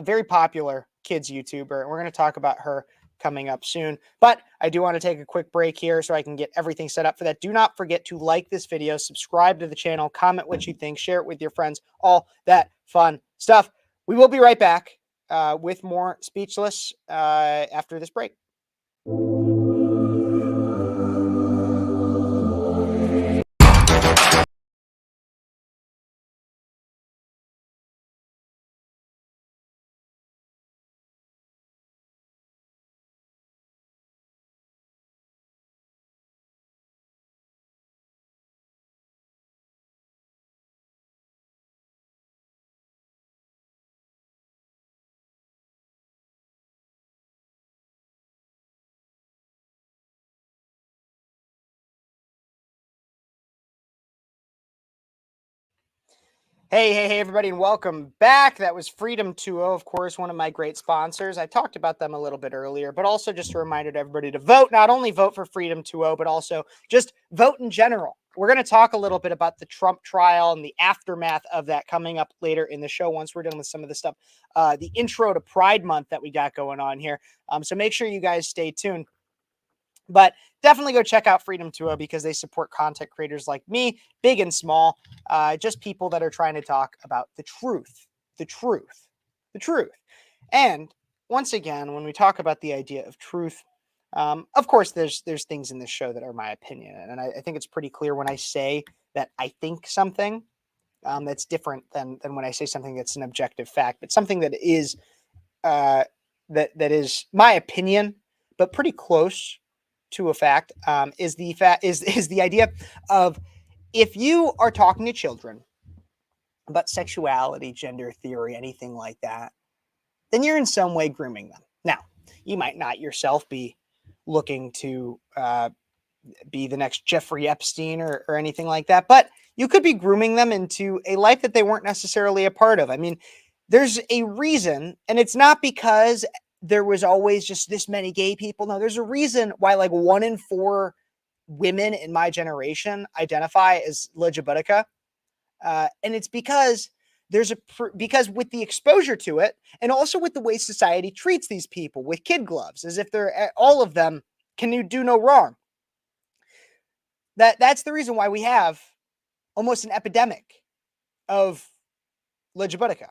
Speaker 2: very popular kids YouTuber, and we're going to talk about her coming up soon. But I do want to take a quick break here so I can get everything set up for that. Do not forget to like this video, subscribe to the channel, comment what you think, share it with your friends, all that fun stuff. We will be right back with more Speechless after this break. Hey, everybody, and welcome back. That was Freedom 2.0, of course, one of my great sponsors. I talked about them a little bit earlier, but also just a reminder to everybody to vote. Not only vote for Freedom 2.0, but also just vote in general. We're going to talk a little bit about the Trump trial and the aftermath of that coming up later in the show once we're done with some of the stuff, the intro to Pride Month that we got going on here. So make sure you guys stay tuned. But definitely go check out Freedom 2.0 because they support content creators like me, big and small, just people that are trying to talk about the truth. And once again, when we talk about the idea of truth, of course, there's things in this show that are my opinion. And I think it's pretty clear when I say that I think something that's different than when I say something that's an objective fact, but something that is that is my opinion, but pretty close to a fact, is the idea of if you are talking to children about sexuality, gender theory, anything like that, then you're in some way grooming them. Now, you might not yourself be looking to be the next Jeffrey Epstein or anything like that, but you could be grooming them into a life that they weren't necessarily a part of. I mean, there's a reason, and it's not because there was always just this many gay people. No, there's a reason why like 1 in 4 women in my generation identify as LGBT. And it's because because with the exposure to it and also with the way society treats these people with kid gloves, as if they're all of them can do no wrong. That's the reason why we have almost an epidemic of LGBT.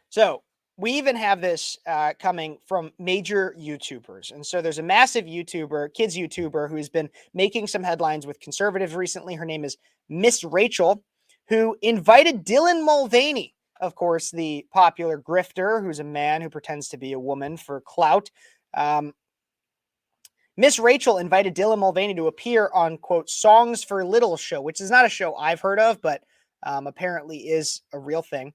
Speaker 2: So we even have this coming from major YouTubers. And so there's a massive YouTuber, kids YouTuber, who's been making some headlines with conservatives recently. Her name is Miss Rachel, who invited Dylan Mulvaney, of course, the popular grifter, who's a man who pretends to be a woman for clout. Miss Rachel invited Dylan Mulvaney to appear on, quote, Songs for Little show, which is not a show I've heard of, but apparently is a real thing.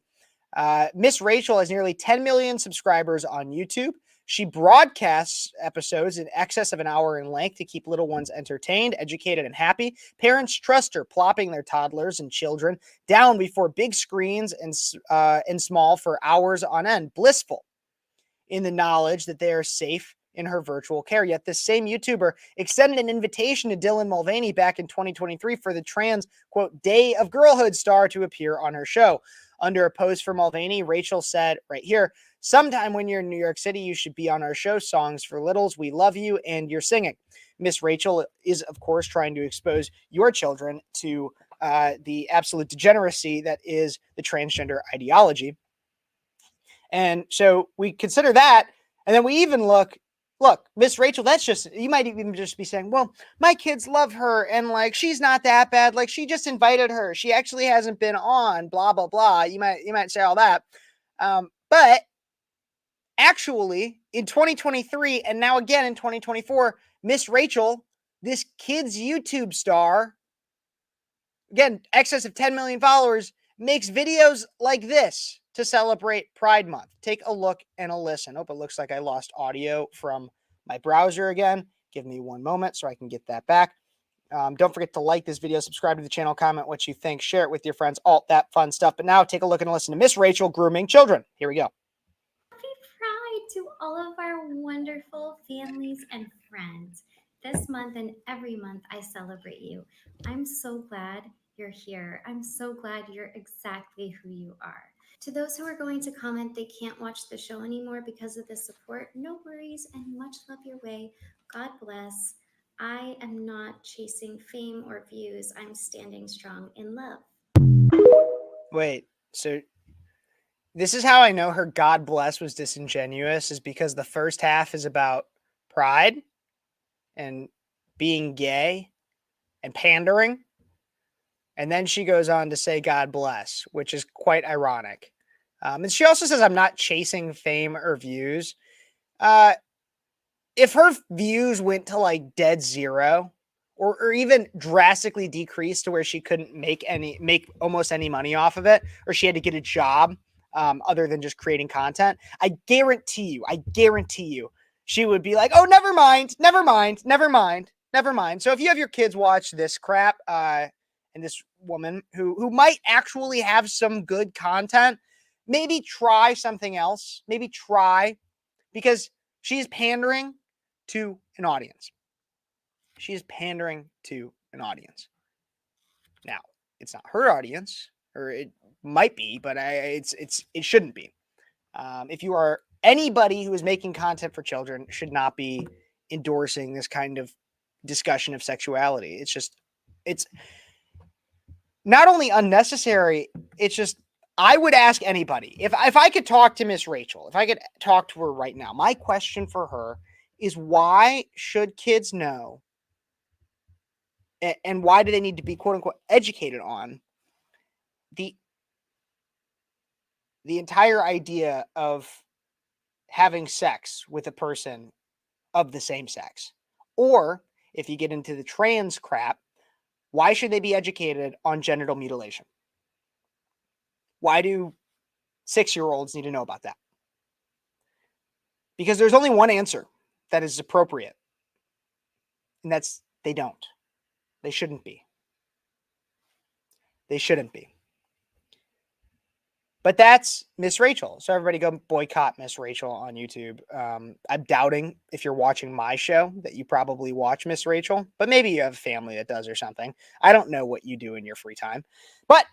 Speaker 2: Miss Rachel has nearly 10 million subscribers on YouTube. She broadcasts episodes in excess of an hour in length to keep little ones entertained, educated, and happy. Parents trust her, plopping their toddlers and children down before big screens and small for hours on end, blissful in the knowledge that they are safe in her virtual care. Yet this same YouTuber extended an invitation to Dylan Mulvaney back in 2023 for the trans, quote, Day of Girlhood star to appear on her show. Under a post for Mulvaney, Rachel said right here, sometime when you're in New York City, you should be on our show, Songs for Littles. We love you and you're singing. Miss Rachel is, of course, trying to expose your children to the absolute degeneracy that is the transgender ideology. And so we consider that. And then we even look, Miss Rachel, that's just, you might even just be saying, well, my kids love her. And like, she's not that bad. Like she just invited her. She actually hasn't been on, blah, blah, blah. You might say all that. But actually in 2023 and now again in 2024, Miss Rachel, this kid's YouTube star, again, excess of 10 million followers, makes videos like this to celebrate Pride Month. Take a look and a listen. Oh, it looks like I lost audio from my browser again. Give me one moment so I can get that back. Don't forget to like this video, subscribe to the channel, comment what you think, share it with your friends, all that fun stuff. But now take a look and listen to Miss Rachel grooming children. Here we go.
Speaker 13: Happy Pride to all of our wonderful families and friends. This month and every month I celebrate you. I'm so glad you're here. I'm so glad you're exactly who you are. To those who are going to comment they can't watch the show anymore because of the support, no worries and much love your way. God bless. I am not chasing fame or views. I'm standing strong in love.
Speaker 2: Wait, so this is how I know her God bless was disingenuous, is because the first half is about pride and being gay and pandering. And then she goes on to say God bless, which is quite ironic. And she also says, I'm not chasing fame or views. If her views went to like dead zero or even drastically decreased to where she couldn't make almost any money off of it, or she had to get a job other than just creating content, I guarantee you, she would be like, oh, never mind. So if you have your kids watch this crap, and this woman who might actually have some good content, maybe try something else. Because she's pandering to an audience. Now, it's not her audience, or it might be, but it shouldn't be. If you are anybody who is making content for children, should not be endorsing this kind of discussion of sexuality. It's not only unnecessary, it's just, I would ask anybody, if I could talk to Miss Rachel, if I could talk to her right now, my question for her is, why should kids know, and why do they need to be quote unquote educated on the entire idea of having sex with a person of the same sex? Or if you get into the trans crap, why should they be educated on genital mutilation? Why do 6-year-olds need to know about that? Because there's only one answer that is appropriate, and that's they don't. They shouldn't be. But that's Miss Rachel. So everybody go boycott Miss Rachel on YouTube. I'm doubting, if you're watching my show, that you probably watch Miss Rachel, but maybe you have a family that does or something. I don't know what you do in your free time. But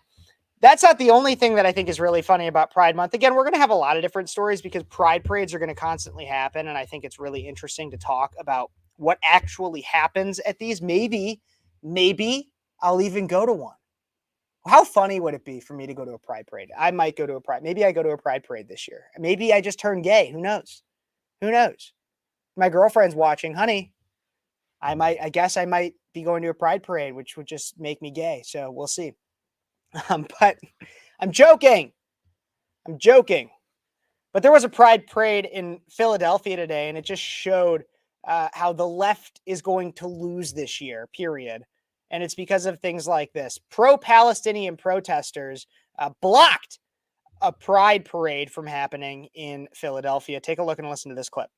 Speaker 2: that's not the only thing that I think is really funny about Pride Month. Again, we're going to have a lot of different stories because Pride parades are going to constantly happen. And I think it's really interesting to talk about what actually happens at these. Maybe I'll even go to one. How funny would it be for me to go to a Pride parade? I might go to a Pride. Maybe I go to a Pride parade this year. Maybe I just turn gay. Who knows? My girlfriend's watching. Honey, I guess I might be going to a Pride parade, which would just make me gay. So we'll see. But I'm joking. But there was a Pride parade in Philadelphia today, and it just showed how the left is going to lose this year, period. And it's because of things like this. Pro-Palestinian protesters blocked a Pride parade from happening in Philadelphia. Take a look and listen to this clip.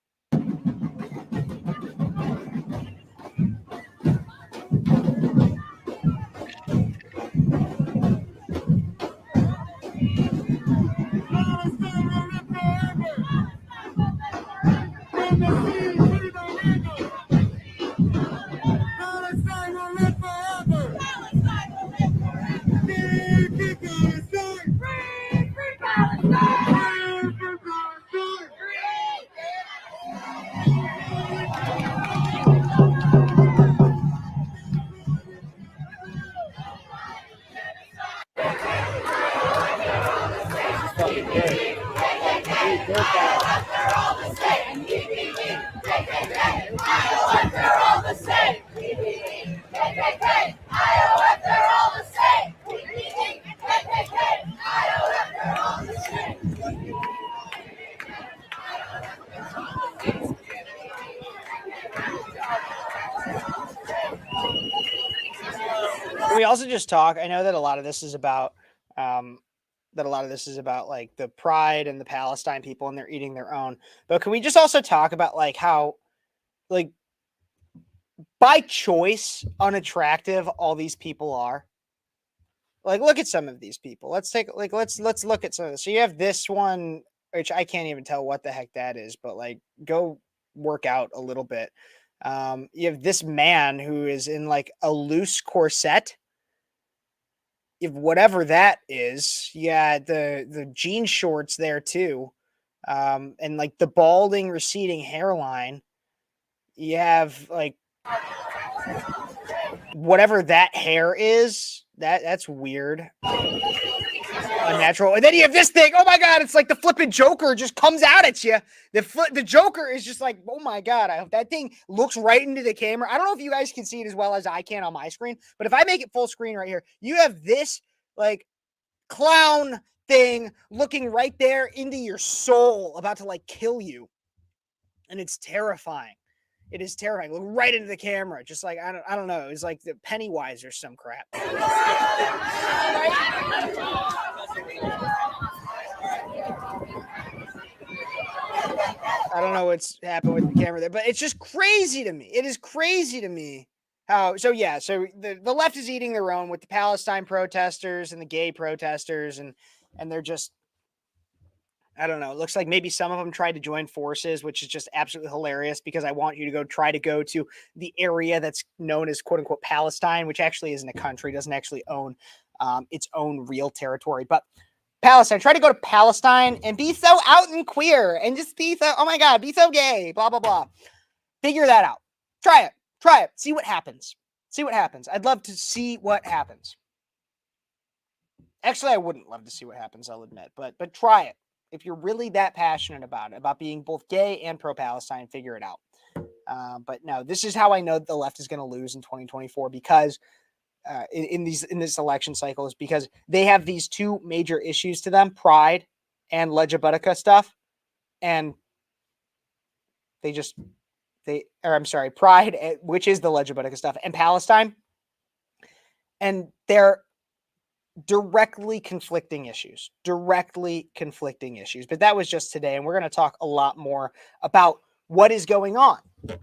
Speaker 2: Can we also just talk? I know that a lot of this is about like the Pride and the Palestine people and they're eating their own. But can we just also talk about like how like by choice unattractive all these people are? Like look at some of these people. Let's look at some of this. So you have this one, which I can't even tell what the heck that is, but like go work out a little bit. You have this man who is in like a loose corset. If whatever that is, yeah, the jean shorts there too, and like the balding, receding hairline. You have like whatever that hair is. That's weird, unnatural. And then you have this thing. Oh my god, it's like the flipping Joker just comes out at you. The Joker is just like, oh my god, that thing looks right into the camera. I don't know if you guys can see it as well as I can on my screen, but if I make it full screen right here, you have this like clown thing looking right there into your soul, about to like kill you. And it's terrifying. It is terrifying. Look right into the camera. Just like, I don't know. It's like the Pennywise or some crap. I don't know what's happened with the camera there, but it's just crazy to me. It is crazy to me how, so the left is eating their own with the Palestine protesters and the gay protesters, and they're just, I don't know. It looks like maybe some of them tried to join forces, which is just absolutely hilarious because I want you to try to go to the area that's known as quote unquote Palestine, which actually isn't a country, doesn't actually own its own real territory. But Palestine, try to go to Palestine and be so out and queer and just be so, oh my God, be so gay, blah, blah, blah. Figure that out. Try it. See what happens. I'd love to see what happens. Actually, I wouldn't love to see what happens, I'll admit, but try it. If you're really that passionate about it, about being both gay and pro-Palestine, figure it out. But no, this is how I know the left is going to lose in 2024 because in this election cycle is because they have these two major issues to them: Pride and LGBT stuff, and Pride, which is the LGBT stuff, and Palestine, and they're directly conflicting issues. But that was just today, and we're going to talk a lot more about what is going on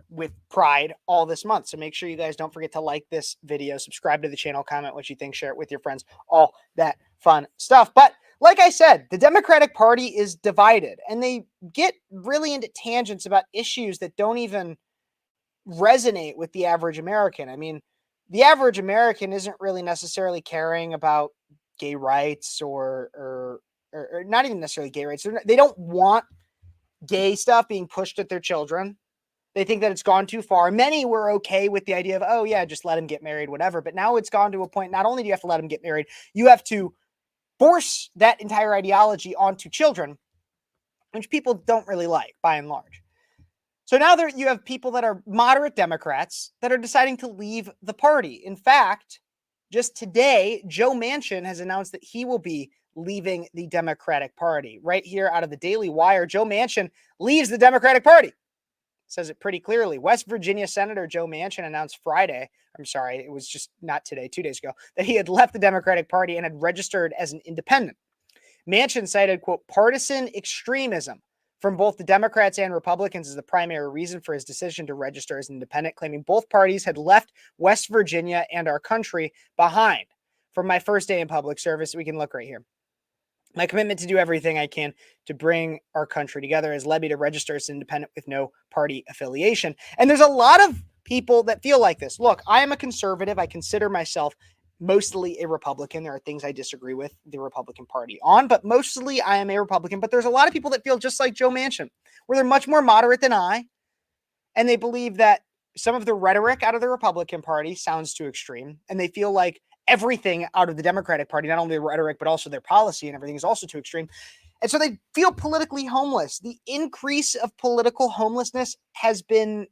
Speaker 2: with Pride all this month. So make sure you guys don't forget to like this video, subscribe to the channel, comment what you think, share it with your friends, all that fun stuff. But like I said, the Democratic Party is divided, and they get really into tangents about issues that don't even resonate with the average American. I mean, the average American isn't really necessarily caring about gay rights or not even necessarily gay rights. They don't want gay stuff being pushed at their children. They think that it's gone too far. Many were okay with the idea of, oh yeah, just let them get married, whatever. But now it's gone to a point, not only do you have to let them get married, you have to force that entire ideology onto children, which people don't really like by and large. So now you have people that are moderate Democrats that are deciding to leave the party. In fact, just today, Joe Manchin has announced that he will be leaving the Democratic Party. Right here out of the Daily Wire, Joe Manchin leaves the Democratic Party. Says it pretty clearly. West Virginia Senator Joe Manchin announced Friday, it was just not today, 2 days ago, that he had left the Democratic Party and had registered as an independent. Manchin cited, quote, partisan extremism from both the Democrats and Republicans as the primary reason for his decision to register as an independent, claiming both parties had left West Virginia and our country behind. From my first day in public service, we can look right here. My commitment to do everything I can to bring our country together has led me to register as independent with no party affiliation. And there's a lot of people that feel like this. Look, I am a conservative. I consider myself mostly a Republican. There are things I disagree with the Republican Party on, but mostly I am a Republican. But there's a lot of people that feel just like Joe Manchin, where they're much more moderate than I, and they believe that some of the rhetoric out of the Republican Party sounds too extreme, and they feel like everything out of the Democratic Party, not only the rhetoric, but also their policy and everything, is also too extreme. And so they feel politically homeless. The increase of political homelessness has been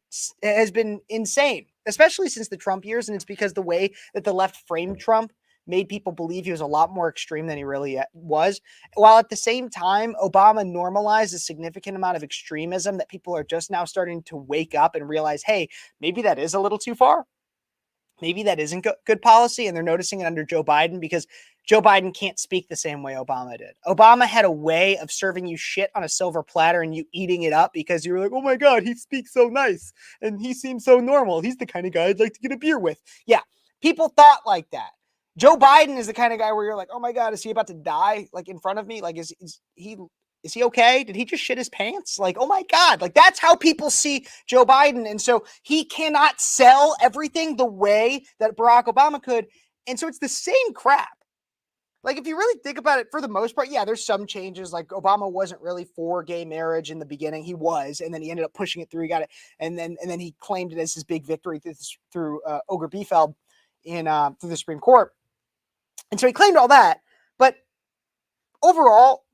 Speaker 2: insane, especially since the Trump years. And it's because the way that the left framed Trump made people believe he was a lot more extreme than he really was. While at the same time, Obama normalized a significant amount of extremism that people are just now starting to wake up and realize, hey, maybe that is a little too far. Maybe that isn't good policy. And they're noticing it under Joe Biden because Joe Biden can't speak the same way Obama did. Obama had a way of serving you shit on a silver platter and you eating it up because you were like, oh my God, he speaks so nice and he seems so normal. He's the kind of guy I'd like to get a beer with. Yeah, people thought like that. Joe Biden is the kind of guy where you're like, oh my God, is he about to die like in front of me? Like, is he okay? Did he just shit his pants? Like, oh my God, like that's how people see Joe Biden. And so he cannot sell everything the way that Barack Obama could. And so it's the same crap. Like, if you really think about it, for the most part, yeah, there's some changes. Like, Obama wasn't really for gay marriage in the beginning. He was, and then he ended up pushing it through. He got it, and then he claimed it as his big victory through Ogre Biefeld through the Supreme Court. And so he claimed all that. But overall,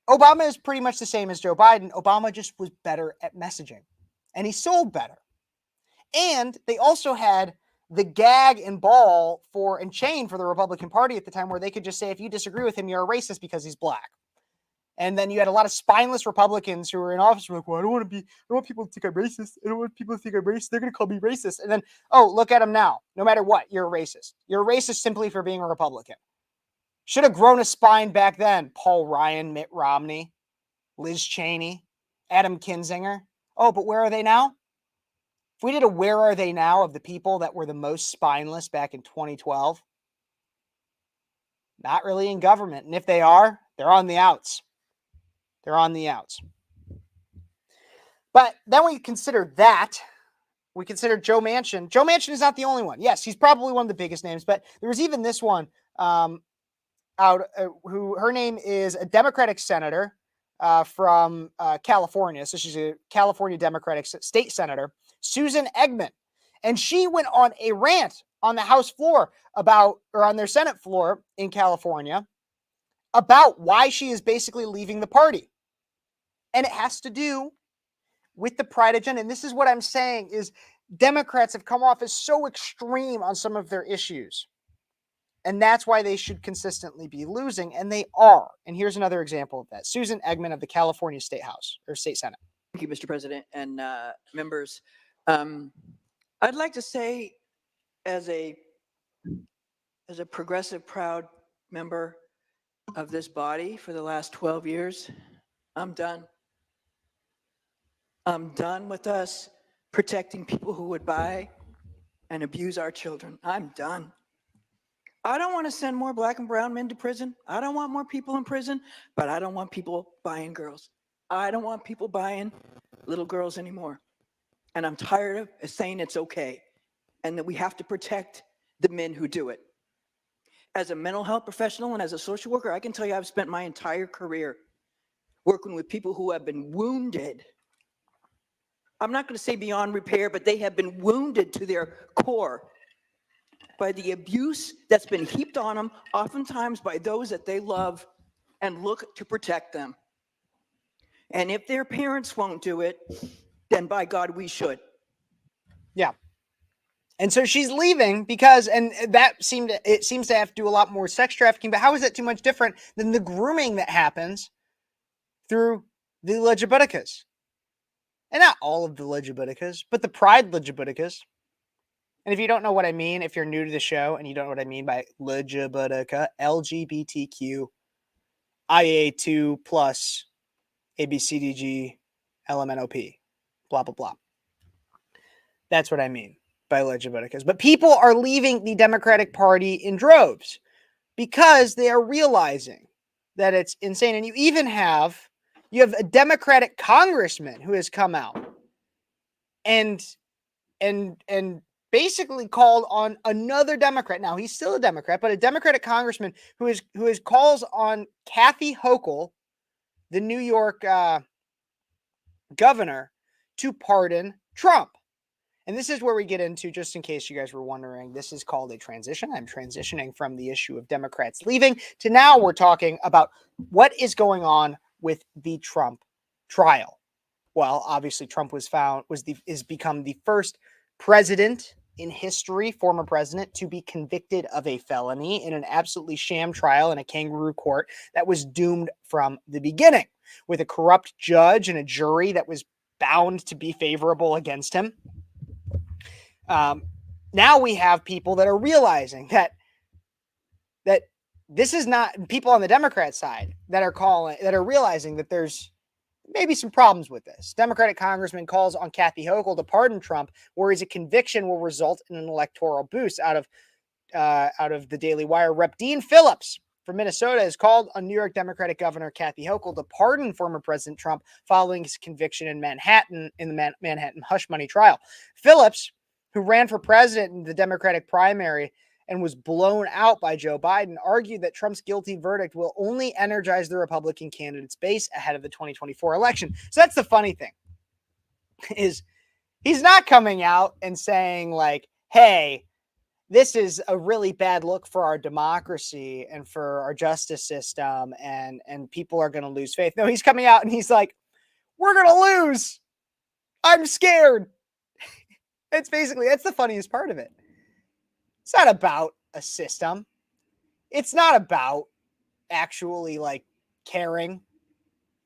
Speaker 2: Obama is pretty much the same as Joe Biden. Obama just was better at messaging, and he sold better. And they also had the gag and ball and chain for the Republican Party at the time, where they could just say, if you disagree with him, you're a racist because he's black. And then you had a lot of spineless Republicans who were in office who were like, well, I don't want people to think I'm racist. I don't want people to think I'm racist. They're going to call me racist. And then, oh, look at him now. No matter what, you're a racist. You're a racist simply for being a Republican. Should have grown a spine back then. Paul Ryan, Mitt Romney, Liz Cheney, Adam Kinzinger. Oh, but where are they now? If we did a where are they now of the people that were the most spineless back in 2012, not really in government. And if they are, they're on the outs. They're on the outs. But then we consider that. We consider Joe Manchin. Joe Manchin is not the only one. Yes, he's probably one of the biggest names, but there was even this one who her name is a Democratic senator from California. So she's a California Democratic state senator, Susan Eggman. And she went on a rant on the House floor on their Senate floor in California about why she is basically leaving the party. And it has to do with the pride agenda. And this is what I'm saying is Democrats have come off as so extreme on some of their issues. And that's why they should consistently be losing, and they are. And here's another example of that. Susan Eggman of the California State House or State Senate.
Speaker 14: Thank you, Mr. President and members. I'd like to say, as a progressive, proud member of this body for the last 12 years, I'm done. I'm done with us protecting people who would buy and abuse our children. I'm done. I don't want to send more black and brown men to prison. I don't want more people in prison, but I don't want people buying girls. I don't want people buying little girls anymore. And I'm tired of saying it's okay and that we have to protect the men who do it. As a mental health professional and as a social worker, I can tell you I've spent my entire career working with people who have been wounded. I'm not going to say beyond repair, but they have been wounded to their core by the abuse that's been heaped on them, oftentimes by those that they love and look to protect them. And if their parents won't do it, then by God, we should.
Speaker 2: Yeah. And so she's leaving because, and it seems to have to do a lot more sex trafficking, but how is that too much different than the grooming that happens through the Legibiticas? And not all of the Legibiticas, but the Pride Legibiticas. And if you don't know what I mean, if you're new to the show and you don't know what I mean by Legibitica, LGBTQ, IA2 plus ABCDG, LMNOP, blah, blah, blah. That's what I mean by Legibiticas. But people are leaving the Democratic Party in droves because they are realizing that it's insane. And you have a Democratic congressman who has come out and basically called on another Democrat. Now he's still a Democrat, but a Democratic congressman who calls on Kathy Hochul, the New York governor, to pardon Trump. And this is where we get into, just in case you guys were wondering, this is called a transition. I'm transitioning from the issue of Democrats leaving to now we're talking about what is going on with the Trump trial. Well, obviously Trump has become the first president in history, former president, to be convicted of a felony in an absolutely sham trial in a kangaroo court that was doomed from the beginning, with a corrupt judge and a jury that was bound to be favorable against him. Now we have people that are realizing that this is not people on the Democrat side that are realizing that there's maybe some problems with this. Democratic congressman calls on Kathy Hochul to pardon Trump, whereas a conviction will result in an electoral boost. Out of the Daily Wire, Rep. Dean Phillips from Minnesota has called on New York Democratic Governor Kathy Hochul to pardon former President Trump following his conviction in Manhattan in the Manhattan hush money trial. Phillips, who ran for president in the Democratic primary and was blown out by Joe Biden, argued that Trump's guilty verdict will only energize the Republican candidate's base ahead of the 2024 election. So that's the funny thing, is he's not coming out and saying like, hey, this is a really bad look for our democracy and for our justice system, and people are going to lose faith. No, he's coming out and he's like, we're going to lose. I'm scared. That's the funniest part of it. It's not about a system. It's not about actually like caring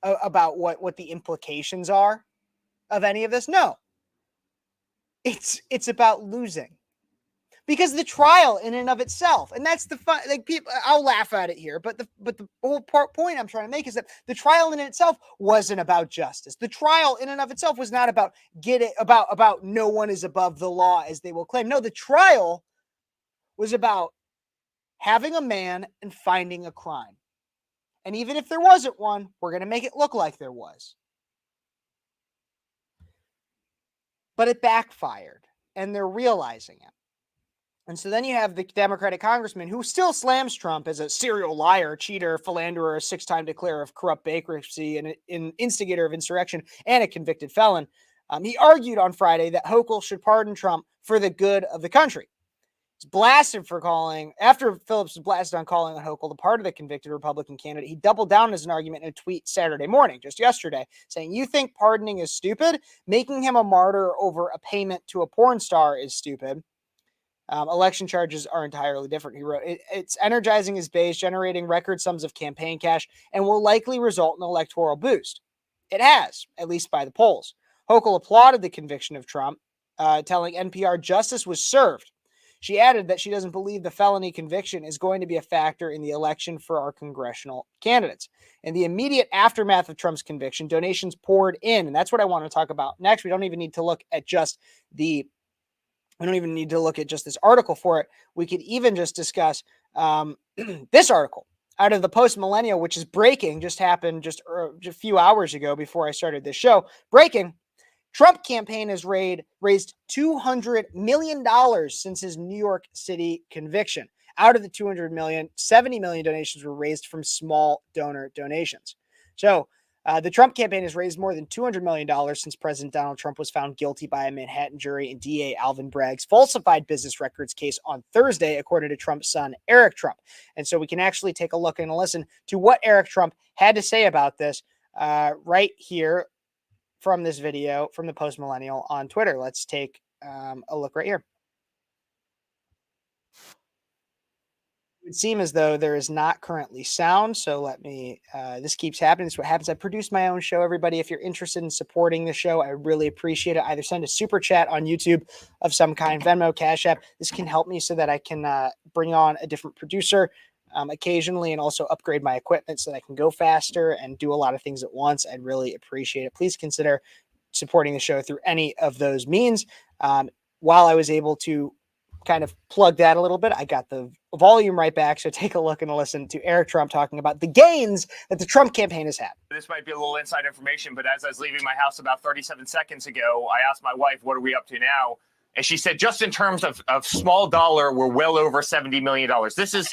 Speaker 2: about what the implications are of any of this. No. It's about losing. Because the trial in and of itself, and that's the fun, like people, I'll laugh at it here, but the whole point I'm trying to make is that the trial in itself wasn't about justice. The trial in and of itself was not about about no one is above the law, as they will claim. No, the trial was about having a man and finding a crime. And even if there wasn't one, we're going to make it look like there was. But it backfired, and they're realizing it. And so then you have the Democratic congressman who still slams Trump as a serial liar, cheater, philanderer, a 6-time declarer of corrupt bankruptcy, and an instigator of insurrection, and a convicted felon. He argued on Friday that Hochul should pardon Trump for the good of the country. He's blasted after Phillips was blasted on calling on Hochul to pardon the convicted Republican candidate. He doubled down as an argument in a tweet Saturday morning, just yesterday, saying, "You think pardoning is stupid? Making him a martyr over a payment to a porn star is stupid. Election charges are entirely different," he wrote. It's energizing his base, generating record sums of campaign cash, and will likely result in an electoral boost. It has, at least by the polls. Hochul applauded the conviction of Trump, telling NPR justice was served. She added that she doesn't believe the felony conviction is going to be a factor in the election for our congressional candidates. In the immediate aftermath of Trump's conviction, donations poured in, and that's what I want to talk about next. We don't even need to look at just this article for it. We could even just discuss this article out of the Post Millennial, which is breaking, just happened just a few hours ago before I started this show. Breaking: Trump campaign has raised $200 million since his New York City conviction. Out of the $200 million, 70 million donations were raised from small donor donations. So the Trump campaign has raised more than $200 million since President Donald Trump was found guilty by a Manhattan jury in DA Alvin Bragg's falsified business records case on Thursday, according to Trump's son, Eric Trump. And so we can actually take a look and listen to what Eric Trump had to say about this right here from this video from the Post Millennial on Twitter. Let's take a look right here. It would seem as though there is not currently sound, so let me, this keeps happening. This is what happens. I produce my own show, everybody. If you're interested in supporting the show, I really appreciate it. Either send a super chat on YouTube of some kind, Venmo, Cash App. This can help me so that I can bring on a different producer occasionally, and also upgrade my equipment so that I can go faster and do a lot of things at once. I'd really appreciate it. Please consider supporting the show through any of those means. While I was able to kind of plug that a little bit, I got the volume right back. So take a look and listen to Eric Trump talking about the gains that the Trump campaign has had.
Speaker 1: This might be a little inside information, but as I was leaving my house about 37 seconds ago, I asked my wife, what are we up to now?
Speaker 15: And she said, just in terms of small dollar, we're well over $70 million. This is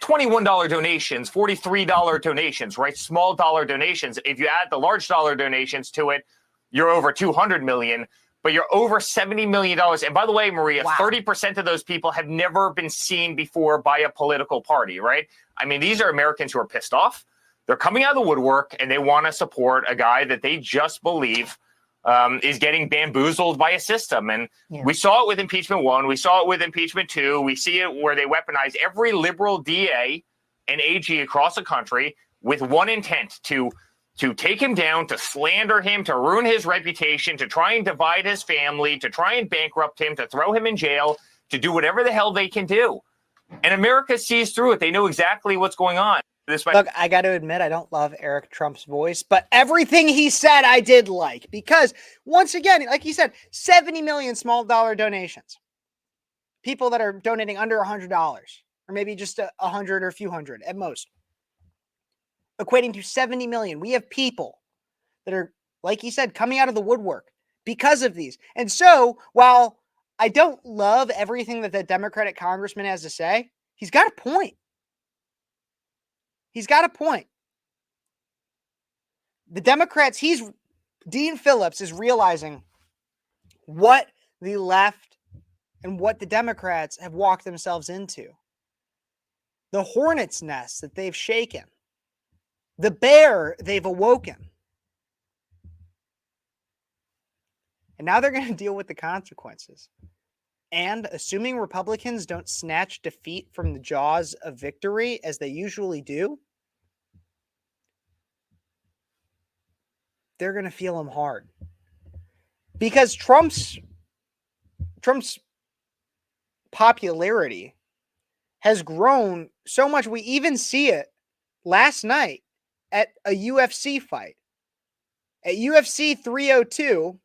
Speaker 15: $21 donations, $43 donations, right? Small dollar donations. If you add the large dollar donations to it, you're over 200 million, but you're over $70 million. And by the way, Maria, 30% of those people have never been seen before by a political party, right? I mean, these are Americans who are pissed off. They're coming out of the woodwork and they want to support a guy that they just believe is getting bamboozled by a system. And we saw it with impeachment 1. We saw it with impeachment 2. We see it where they weaponize every liberal DA and AG across the country with one intent to take him down, to slander him, to ruin his reputation, to try and divide his family, to try and bankrupt him, to throw him in jail, to do whatever the hell they can do. And America sees through it. They know exactly what's going on.
Speaker 2: Look, I got to admit, I don't love Eric Trump's voice, but everything he said I did like, because once again, like he said, 70 million small dollar donations. People that are donating under $100 or maybe just 100 or a few hundred at most, equating to 70 million. We have people that are, like he said, coming out of the woodwork because of these. And so while I don't love everything that the Democratic congressman has to say, he's got a point. He's got a point. The Democrats, Dean Phillips is realizing what the left and what the Democrats have walked themselves into. The hornet's nest that they've shaken. The bear they've awoken. And now they're going to deal with the consequences. And assuming Republicans don't snatch defeat from the jaws of victory as they usually do, they're going to feel them hard. Because Trump's popularity has grown so much. We even see it last night at a UFC fight. At UFC 302,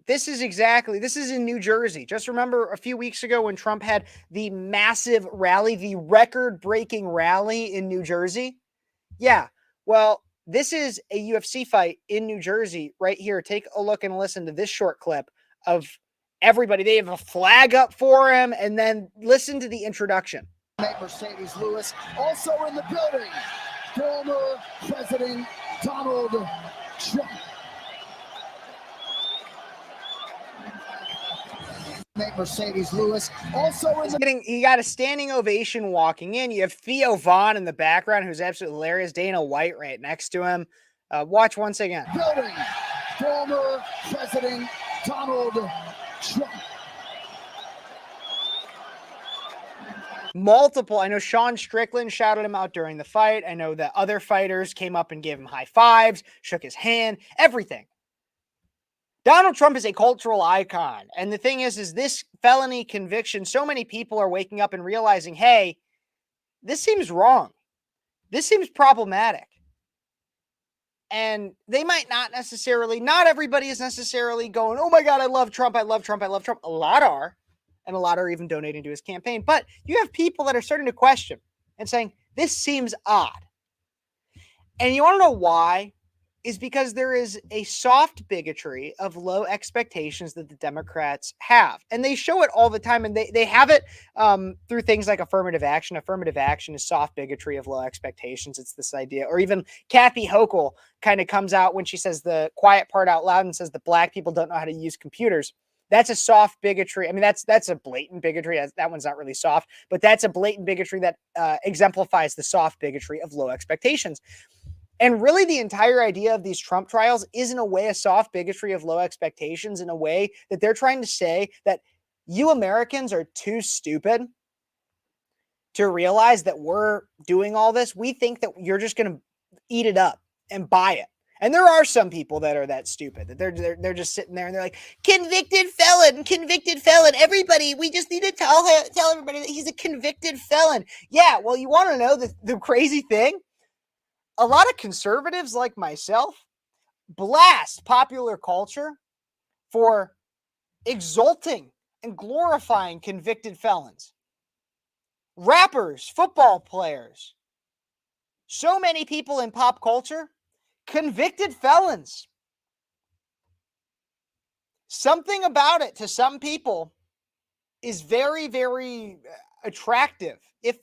Speaker 2: this is in New Jersey. Just remember a few weeks ago when Trump had the massive rally, the record-breaking rally in New Jersey? Yeah, well, this is a UFC fight in New Jersey right here. Take a look and listen to this short clip of everybody. They have a flag up for him, and then listen to the introduction.
Speaker 16: Mercedes Lewis also in the building. Former President Donald Trump. Mercedes Lewis also in the
Speaker 2: he got a standing ovation walking in. You have Theo Vaughn in the background, who's absolutely hilarious. Dana White right next to him. Watch once again.
Speaker 16: Building. Former President Donald Trump.
Speaker 2: Multiple. I know Sean Strickland shouted him out during the fight. I know that other fighters came up and gave him high fives, shook his hand, everything. Donald Trump is a cultural icon. And the thing is this felony conviction, so many people are waking up and realizing, hey, this seems wrong. This seems problematic. And they might not everybody is necessarily going, oh my God, I love Trump. I love Trump. I love Trump. A lot are, and a lot are even donating to his campaign. But you have people that are starting to question and saying, this seems odd. And you want to know why? Is because there is a soft bigotry of low expectations that the Democrats have. And they show it all the time. And they have it through things like affirmative action. Affirmative action is soft bigotry of low expectations. It's this idea. Or even Kathy Hochul kind of comes out when she says the quiet part out loud and says that black people don't know how to use computers. That's a soft bigotry. I mean, that's a blatant bigotry. That one's not really soft, but that's a blatant bigotry that exemplifies the soft bigotry of low expectations. And really, the entire idea of these Trump trials is, in a way, a soft bigotry of low expectations, in a way that they're trying to say that you Americans are too stupid to realize that we're doing all this. We think that you're just going to eat it up and buy it. And there are some people that are that stupid, that they're just sitting there and they're like, convicted felon. Everybody, we just need to tell everybody that he's a convicted felon. Yeah, well, you want to know the crazy thing? A lot of conservatives like myself blast popular culture for exalting and glorifying convicted felons. Rappers, football players, so many people in pop culture, convicted felons. something about it to some people is very, very attractive. If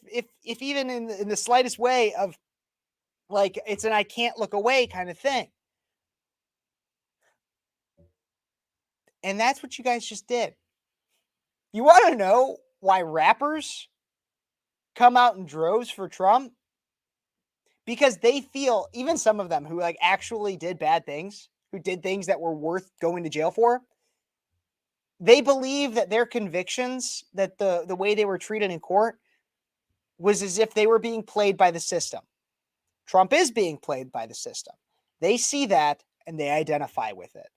Speaker 2: even in the slightest way of like, it's an I can't look away kind of thing. And that's what you guys just did. You want to know why rappers come out in droves for Trump? Because they feel, even some of them who like actually did bad things, who did things that were worth going to jail for, they believe that their convictions, that the way they were treated in court was as if they were being played by the system. Trump is being played by the system. They see that and they identify with it.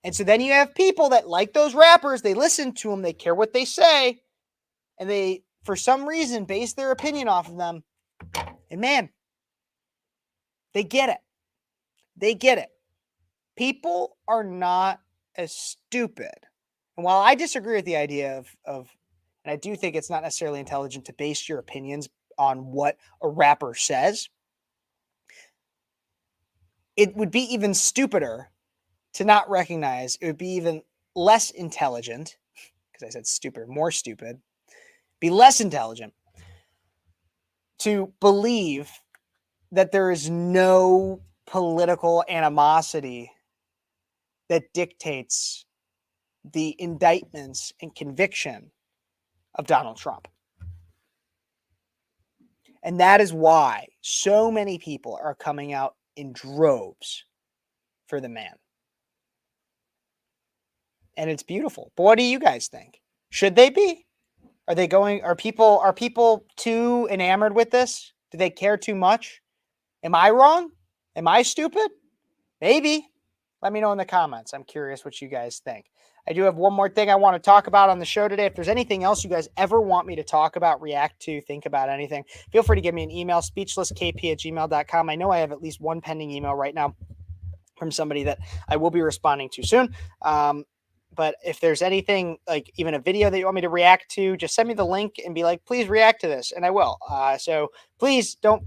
Speaker 2: And so then you have people that like those rappers, they listen to them, they care what they say, and they, for some reason, base their opinion off of them. And man, they get it. They get it. People are not as stupid. And while I disagree with the idea of and I do think it's not necessarily intelligent to base your opinions on what a rapper says, it would be even stupider to not recognize, it would be even less intelligent, because I said stupid, more stupid, be less intelligent to believe that there is no political animosity that dictates the indictments and conviction of Donald Trump. And that is why so many people are coming out in droves for the man. And it's beautiful. But what do you guys think? Should they be? Are people too enamored with this? Do they care too much? Am I wrong? Am I stupid? Maybe. Let me know in the comments. I'm curious what you guys think. I do have one more thing I want to talk about on the show today. If there's anything else you guys ever want me to talk about, react to, think about anything, feel free to give me an email, speechlesskp@gmail.com. I know I have at least one pending email right now from somebody that I will be responding to soon. But if there's anything, like even a video that you want me to react to, just send me the link and be like, please react to this, and I will. So please don't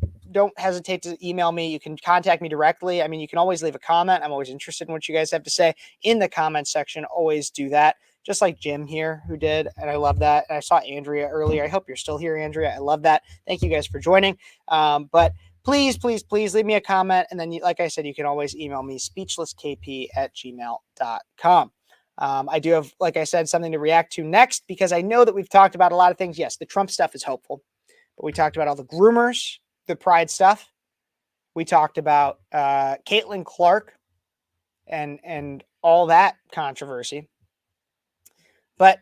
Speaker 2: hesitate to email me. You can contact me directly. I mean, you can always leave a comment. I'm always interested in what you guys have to say in the comment section. Always do that. Just like Jim here who did, and I love that. And I saw Andrea earlier. I hope you're still here, Andrea. I love that. Thank you guys for joining. But please leave me a comment. And then, like I said, you can always email me, speechlesskp@gmail.com. I do have, like I said, something to react to next, because I know that we've talked about a lot of things. Yes, the Trump stuff is hopeful, but we talked about all the groomers, the pride stuff. We talked about Caitlin Clark and all that controversy. But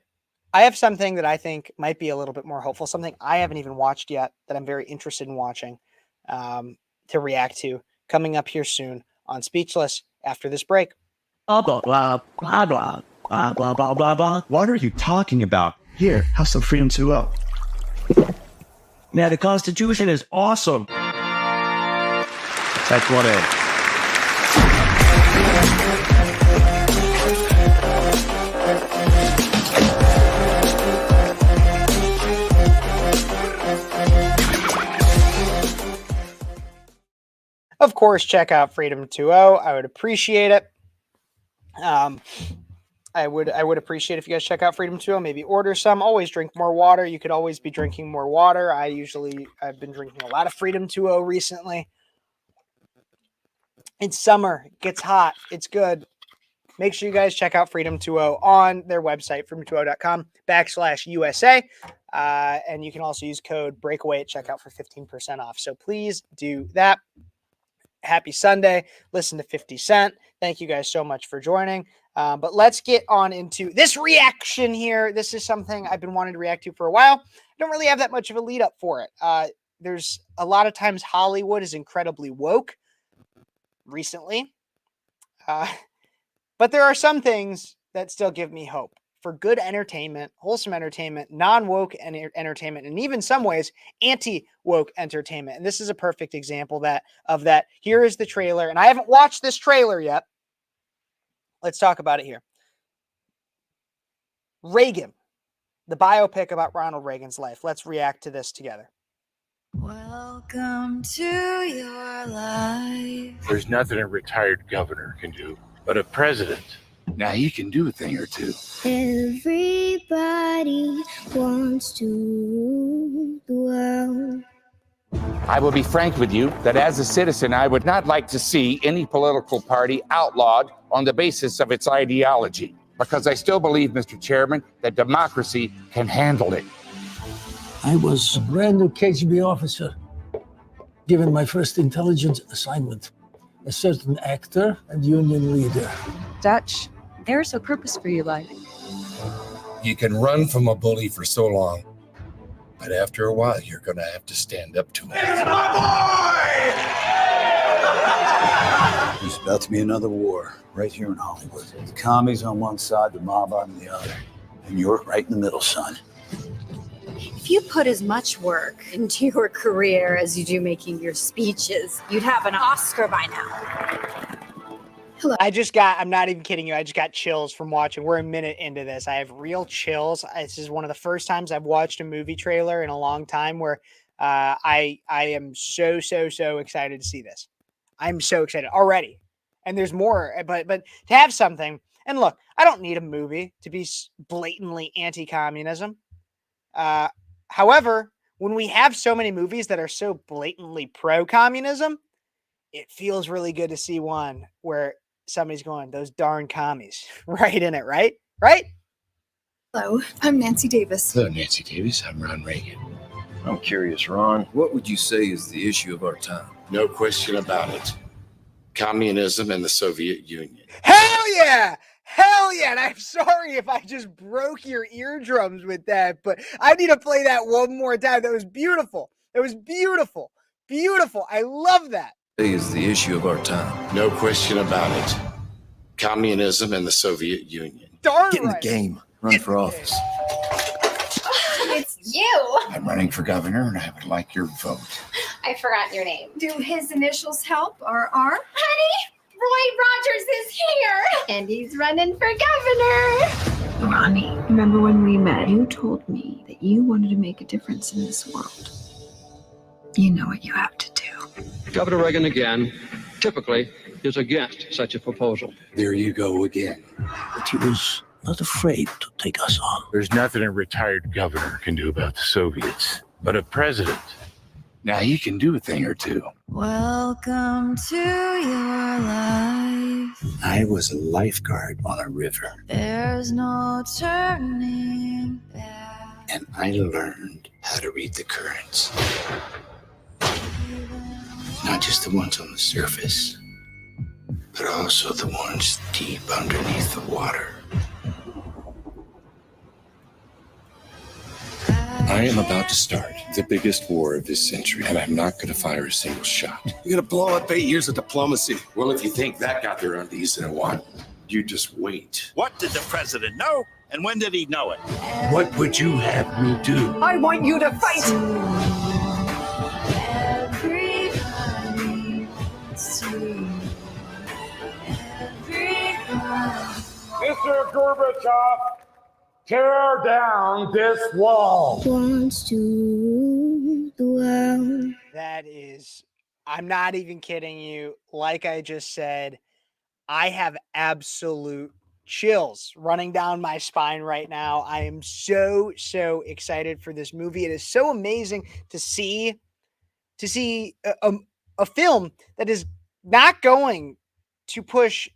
Speaker 2: I have something that I think might be a little bit more hopeful, something I haven't even watched yet that I'm very interested in watching, to react to, coming up here soon on Speechless after this break.
Speaker 17: Blah, blah, blah, blah, blah, blah, blah, blah, blah, blah. What are you talking about? Here, have some Freedom 2.0. Man, the Constitution is awesome. That's what it is.
Speaker 2: Of course, check out Freedom 2.0. I would appreciate it. I would appreciate if you guys check out Freedom 2.0. Maybe order some. Always drink more water. You could always be drinking more water. I've been drinking a lot of Freedom 2.0 recently. It's summer. It gets hot. It's good. Make sure you guys check out Freedom 2.0 on their website, freedom20.com/USA. And you can also use code BREAKAWAY at checkout for 15% off. So please do that. Happy Sunday. Listen to 50 Cent. Thank you guys so much for joining. But let's get on into this reaction here. This is something I've been wanting to react to for a while. I don't really have that much of a lead up for it. There's a lot of times Hollywood is incredibly woke recently. But there are some things that still give me hope for good entertainment, wholesome entertainment, non-woke entertainment, and even some ways anti-woke entertainment. And this is a perfect example of that. Here is the trailer, and I haven't watched this trailer yet. Let's talk about it here. Reagan, the biopic about Ronald Reagan's life. Let's react to this together.
Speaker 18: Welcome to your life.
Speaker 19: There's nothing a retired governor can do, but a president
Speaker 18: Now he can do a thing or two.
Speaker 19: Everybody wants to rule the world.
Speaker 18: I will be frank with you that as a citizen, I would not like to see any political party outlawed on the basis of its ideology, because I still believe, Mr. Chairman, that democracy can handle it.
Speaker 20: I was a brand new KGB officer, given my first intelligence assignment. A certain actor and union leader.
Speaker 21: Dutch, there's a purpose for your life.
Speaker 22: You can run from a bully for so long, but after a while, you're going to have to stand up to him.
Speaker 20: There's about to be another war right here in Hollywood. The commies on one side, the mob on the other. And you're right in the middle, son.
Speaker 23: If you put as much work into your career as you do making your speeches, you'd have an Oscar by now.
Speaker 2: I'm not even kidding you. I just got chills from watching. We're a minute into this. I have real chills. This is one of the first times I've watched a movie trailer in a long time where I am so excited to see this. I'm so excited already. And there's more, but to have something, and look, I don't need a movie to be blatantly anti-communism. However, when we have so many movies that are so blatantly pro-communism, it feels really good to see one where somebody's going, those darn commies, right in it, right? Right?
Speaker 24: Hello, I'm Nancy Davis.
Speaker 22: Hello, Nancy Davis. I'm Ron Reagan.
Speaker 25: I'm curious, Ron. What would you say is the issue of our time?
Speaker 22: No question about it. Communism and the Soviet Union.
Speaker 2: Hell yeah! Hell yeah! And I'm sorry if I just broke your eardrums with that, but I need to play that one more time. That was beautiful. It was beautiful. Beautiful. I love that.
Speaker 25: Is the issue of our time.
Speaker 22: No question about it. Communism and the Soviet Union.
Speaker 2: Darn
Speaker 25: Get in
Speaker 2: right.
Speaker 25: the game. Run for office.
Speaker 19: It's you.
Speaker 22: I'm running for governor and I would like your vote.
Speaker 19: I forgot your name.
Speaker 24: Do his initials help or are?
Speaker 19: Honey, Roy Rogers is here. And he's running for governor.
Speaker 21: Ronnie, remember when we met? You told me that you wanted to make a difference in this world. You know what you have to do.
Speaker 26: Governor Reagan again, typically, is against such a proposal.
Speaker 22: There you go again.
Speaker 20: But he was not afraid to take us on.
Speaker 22: There's nothing a retired governor can do about the Soviets, but a president. Now he can do a thing or two.
Speaker 23: Welcome to your life.
Speaker 22: I was a lifeguard on a river,
Speaker 23: There's no turning back.
Speaker 22: and I learned how to read the currents. Not just the ones on the surface, but also the ones deep underneath the water. I am about to start the biggest war of this century, and I'm not going to fire a single shot.
Speaker 25: You're gonna blow up 8 years of diplomacy.
Speaker 22: Well, if you think that got their undies in a wad, you just wait.
Speaker 27: What did the president know, and when did he know it?
Speaker 22: What would you have me do?
Speaker 24: I want you to fight.
Speaker 22: Mr. Gorbachev, tear down this wall.
Speaker 19: Wants to rule the world.
Speaker 2: That is, I'm not even kidding you. Like I just said, I have absolute chills running down my spine right now. I am so excited for this movie. It is so amazing to see a film that is not going to push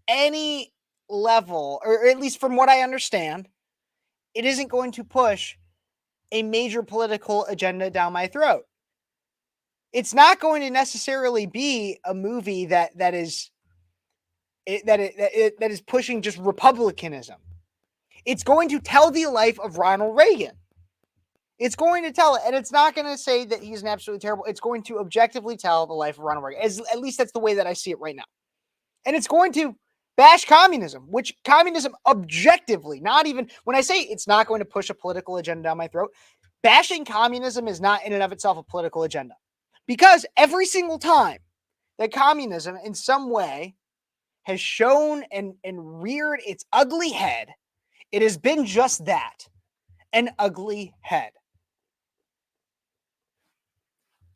Speaker 2: any level, or at least from what I understand, it isn't going to push a major political agenda down my throat. It's not going to necessarily be a movie that is pushing just republicanism. It's going to tell the life of Ronald Reagan. It's going to tell it, and it's not going to say that he's an absolutely terrible. It's going to objectively tell the life of Ronald Reagan. At least that's the way that I see it right now. And it's going to bash communism, which communism objectively, not even, when I say it's not going to push a political agenda down my throat, bashing communism is not in and of itself a political agenda. Because every single time that communism in some way has shown and reared its ugly head, it has been just that, an ugly head.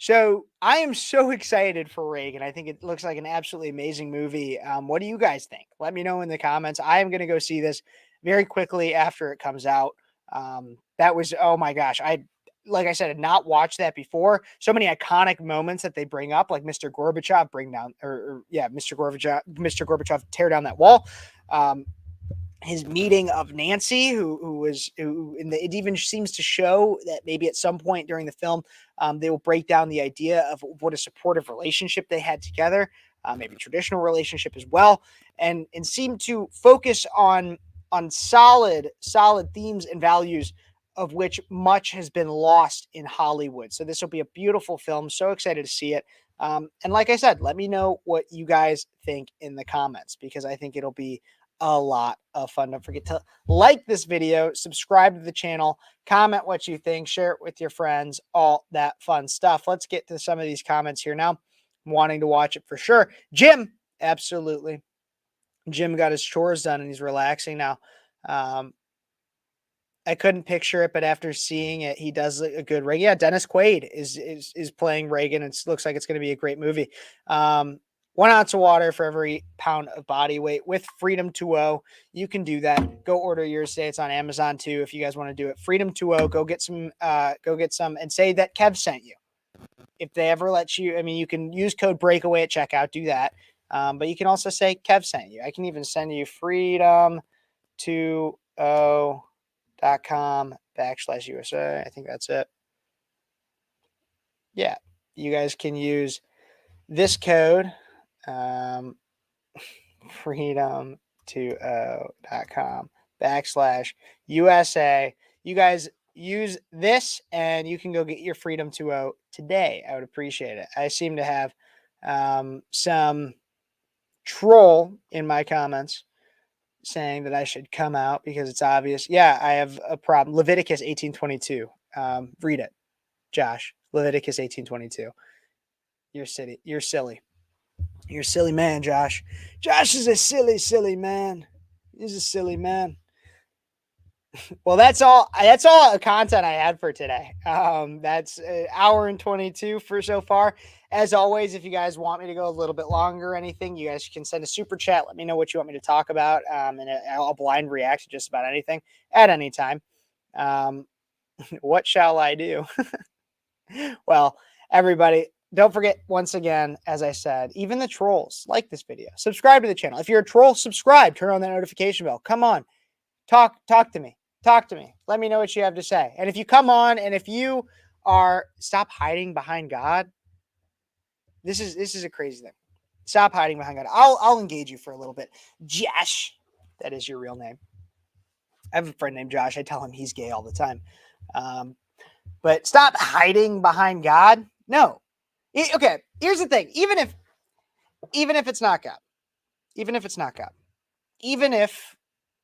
Speaker 2: So I am so excited for Reagan. I think it looks like an absolutely amazing movie. What do you guys think? Let me know in the comments. I am going to go see this very quickly after it comes out. That was, oh my gosh. Like I said, had not watched that before. So many iconic moments that they bring up, like Mr. Gorbachev Mr. Gorbachev tear down that wall. His meeting of Nancy, it even seems to show that maybe at some point during the film, they will break down the idea of what a supportive relationship they had together, maybe traditional relationship as well, and seem to focus on solid themes and values of which much has been lost in Hollywood. So this will be a beautiful film. So excited to see it. And like I said, let me know what you guys think in the comments, because I think it'll be a lot of fun. Don't forget to like this video, subscribe to the channel, comment what you think, share it with your friends, all that fun stuff. Let's get to some of these comments here now. I'm wanting to watch it for sure. Jim, absolutely. Jim got his chores done and he's relaxing now. I couldn't picture it, but after seeing it, he does a good Reagan. Yeah, Dennis Quaid is playing Reagan. It looks like it's going to be a great movie. 1 ounce of water for every pound of body weight with Freedom 2.0. You can do that. Go order yours today. It's on Amazon too. If you guys want to do it, Freedom 2.0. Go get some, and say that Kev sent you. If they ever let you, I mean, you can use code breakaway at checkout. Do that. But you can also say Kev sent you. I can even send you freedom20.com/USA. I think that's it. Yeah, you guys can use this code. freedom20.com/USA. You guys use this and you can go get your Freedom 2.0 today. I would appreciate it. I seem to have some troll in my comments saying that I should come out because it's obvious. Yeah, I have a problem. Leviticus 18:22. Read it, Josh. Leviticus 18:22. You're silly. You're silly. You're a silly man, Josh. Josh is a silly man. He's a silly man. Well, that's all content I had for today. That's an hour and 22 for so far. As always, if you guys want me to go a little bit longer or anything, you guys can send a super chat. Let me know what you want me to talk about. And I'll blind react to just about anything at any time. What shall I do? Well, everybody, don't forget, once again, as I said, even the trolls, like this video, subscribe to the channel. If you're a troll, subscribe, turn on that notification bell. Come on, talk to me. Talk to me. Let me know what you have to say. And if you come on, and if you are, stop hiding behind God. This is a crazy thing. Stop hiding behind God. I'll engage you for a little bit. Josh, that is your real name. I have a friend named Josh. I tell him he's gay all the time. But stop hiding behind God. No. Okay, here's the thing. Even if it's not God, even if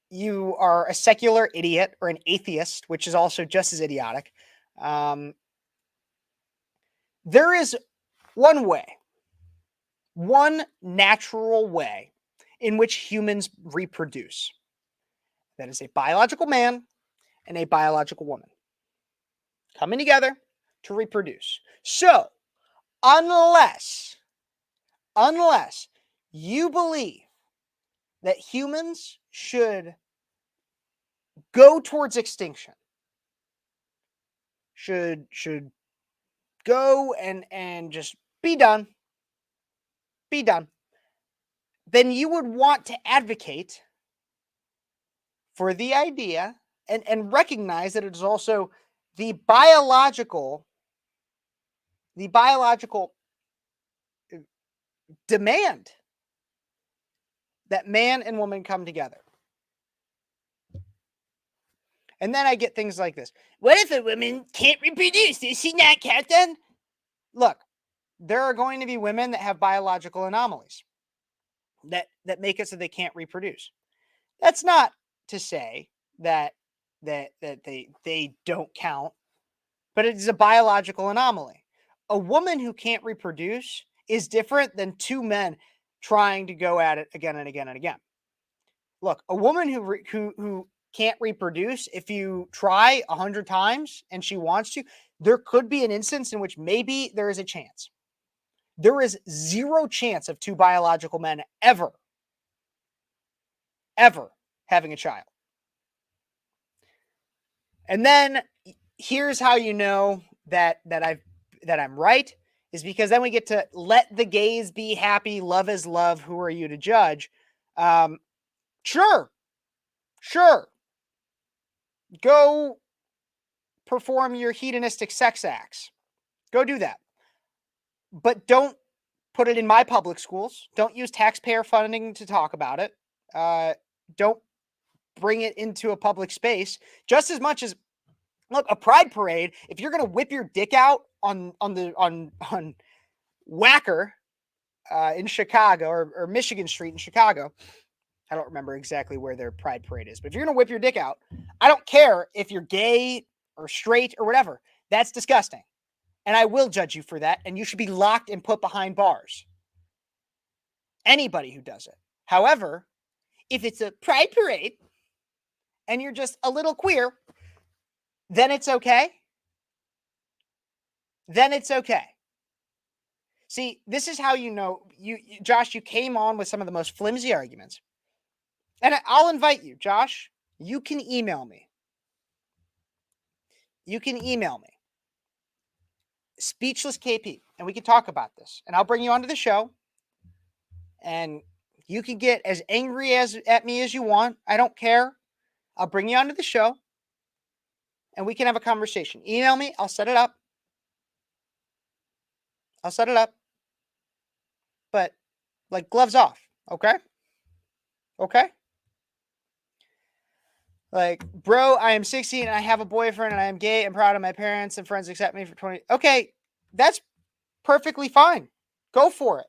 Speaker 2: you are a secular idiot or an atheist, which is also just as idiotic, there is one natural way in which humans reproduce. That is a biological man and a biological woman coming together to reproduce. So, unless you believe that humans should go towards extinction, should go and just be done, then you would want to advocate for the idea and recognize that it is also the biological demand that man and woman come together. And then I get things like this. What if a woman can't reproduce? Is she not captain? Look, there are going to be women that have biological anomalies that make it so they can't reproduce. That's not to say that they don't count, but it is a biological anomaly. A woman who can't reproduce is different than two men trying to go at it again and again and again. Look, a woman who can't reproduce, if you try 100 times and she wants to, there could be an instance in which maybe there is a chance. There is zero chance of two biological men ever having a child. And then here's how you know that I'm right, is because then we get to let the gays be happy. Love is love. Who are you to judge? Sure. Go perform your hedonistic sex acts. Go do that. But don't put it in my public schools. Don't use taxpayer funding to talk about it. Don't bring it into a public space. Just as much as, look, a pride parade, if you're going to whip your dick out on Wacker in Chicago or Michigan Street in Chicago, I don't remember exactly where their pride parade is, but if you're going to whip your dick out, I don't care if you're gay or straight or whatever. That's disgusting. And I will judge you for that. And you should be locked and put behind bars. Anybody who does it. However, if it's a pride parade and you're just a little queer, then it's okay. See, this is how you know, Josh, you came on with some of the most flimsy arguments. And I'll invite you, Josh, you can email me. Speechless KP, and we can talk about this. And I'll bring you onto the show. And you can get as angry at me as you want. I don't care. I'll bring you onto the show. And we can have a conversation. Email me. I'll set it up. But, like, gloves off. Okay? Like, bro, I am 16 and I have a boyfriend and I am gay and proud of my parents and friends accept me for 20. Okay, that's perfectly fine. Go for it.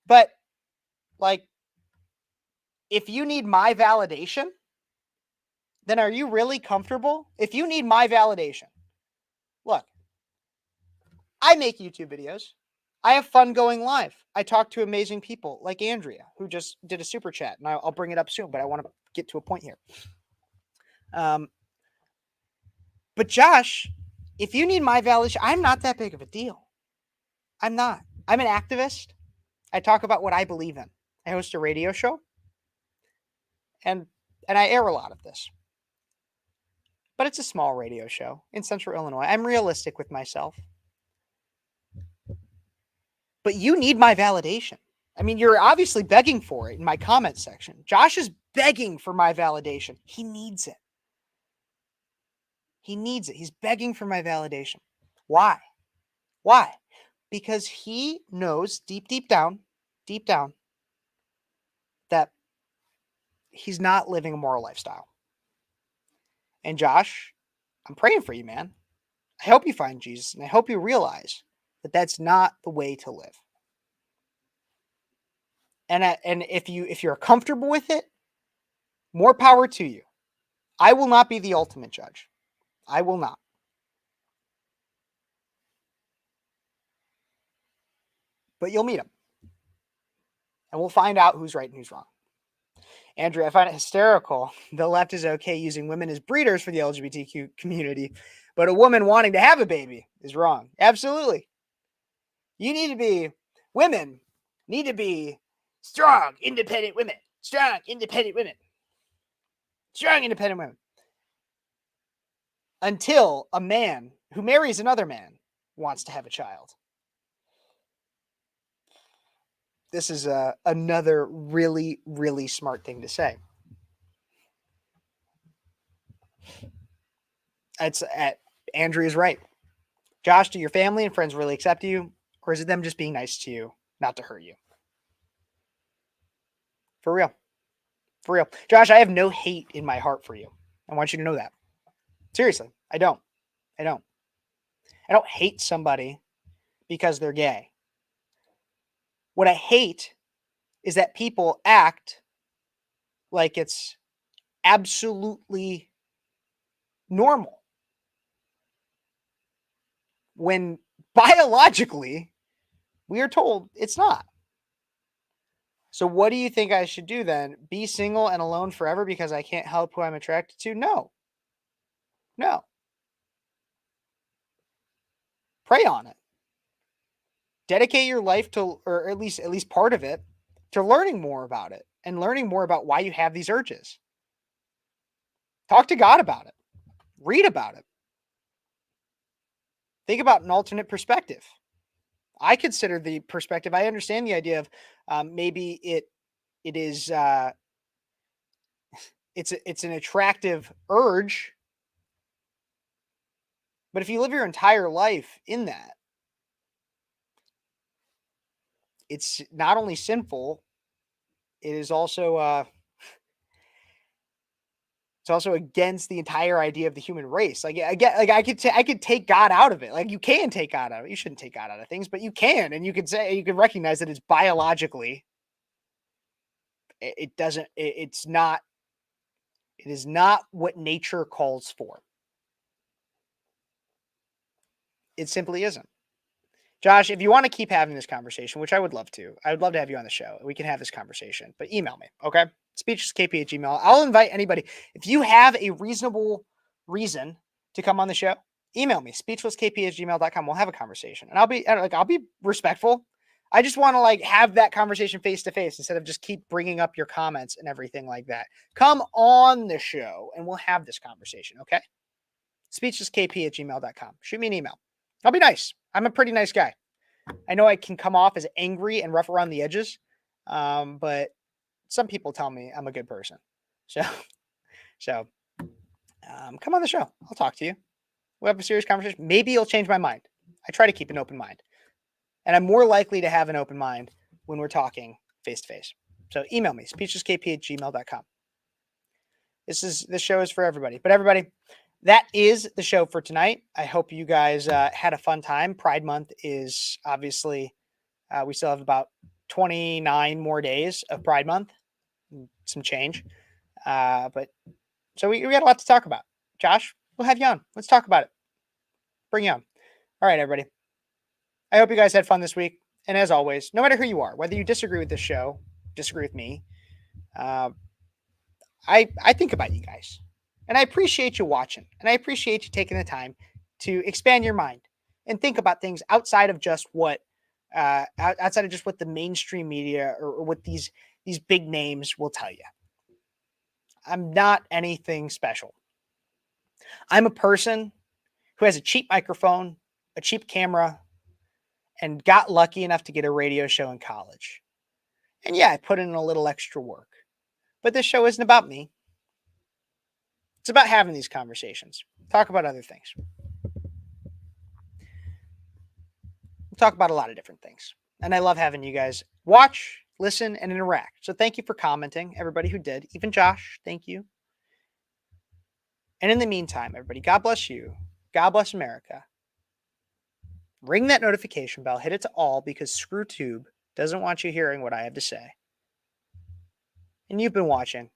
Speaker 2: But, like, if you need my validation, then are you really comfortable? If you need my validation, look, I make YouTube videos. I have fun going live. I talk to amazing people like Andrea, who just did a super chat, and I'll bring it up soon, but I want to get to a point here. But Josh, if you need my validation, I'm not that big of a deal. I'm not. I'm an activist. I talk about what I believe in. I host a radio show, and I air a lot of this. But it's a small radio show in Central Illinois. I'm realistic with myself. But you need my validation. I mean, you're obviously begging for it in my comment section. Josh is begging for my validation. He needs it. He's begging for my validation. Why? Because he knows deep down, that he's not living a moral lifestyle. And Josh, I'm praying for you, man. I hope you find Jesus, and I hope you realize that that's not the way to live. And if you're comfortable with it, more power to you. I will not be the ultimate judge. I will not. But you'll meet him. And we'll find out who's right and who's wrong. Andrew, I find it hysterical. The left is okay using women as breeders for the LGBTQ community, but a woman wanting to have a baby is wrong. Absolutely. Women need to be strong, independent women. Until a man who marries another man wants to have a child. This is another really, really smart thing to say. Andrea's right. Josh, do your family and friends really accept you? Or is it them just being nice to you, not to hurt you? For real. Josh, I have no hate in my heart for you. I want you to know that. Seriously, I don't hate somebody because they're gay. What I hate is that people act like it's absolutely normal, when biologically we are told it's not. So what do you think I should do then? Be single and alone forever because I can't help who I'm attracted to? No. Pray on it. Dedicate your life to, or at least part of it, to learning more about it and learning more about why you have these urges. Talk to God about it. Read about it. Think about an alternate perspective. I consider the perspective. I understand the idea of maybe it is it's an attractive urge, but if you live your entire life in that, it's not only sinful, it is also it's also against the entire idea of the human race. Like I could take God out of it. Like you can take God out of it. You shouldn't take God out of things, but you can, and you could recognize that it's biologically. It is not what nature calls for. It simply isn't. Josh, if you want to keep having this conversation, which I would love to have you on the show. We can have this conversation, but email me, okay? Speechlesskp@gmail. I'll invite anybody. If you have a reasonable reason to come on the show, email me, speechlesskp@gmail.com. We'll have a conversation, and I'll be respectful. I just want to have that conversation face to face instead of just keep bringing up your comments and everything like that. Come on the show and we'll have this conversation, okay? Speechlesskp@gmail.com. Shoot me an email. I'll be nice. I'm a pretty nice guy. I know I can come off as angry and rough around the edges, but some people tell me I'm a good person. So come on the show. I'll talk to you. We'll have a serious conversation. Maybe you'll change my mind. I try to keep an open mind. And I'm more likely to have an open mind when we're talking face to face. So email me, speechlesskp@gmail.com. This show is for everybody. But everybody, that is the show for tonight. I hope you guys had a fun time. Pride Month is obviously, we still have about 29 more days of Pride Month. Some change. But so we got a lot to talk about. Josh, we'll have you on. Let's talk about it. Bring you on. All right, everybody. I hope you guys had fun this week. And as always, no matter who you are, whether you disagree with this show, disagree with me, I think about you guys. And I appreciate you watching. And I appreciate you taking the time to expand your mind and think about things outside of just what the mainstream media or what these big names will tell you. I'm not anything special. I'm a person who has a cheap microphone, a cheap camera, and got lucky enough to get a radio show in college. And yeah, I put in a little extra work. But this show isn't about me. It's about having these conversations. Talk about other things. We'll talk about a lot of different things. And I love having you guys watch, listen, and interact. So thank you for commenting, everybody who did. Even Josh, thank you. And in the meantime, everybody, God bless you. God bless America. Ring that notification bell, hit it to all, because ScrewTube doesn't want you hearing what I have to say. And you've been watching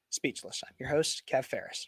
Speaker 2: Speechless. I'm your host, Kev Phares.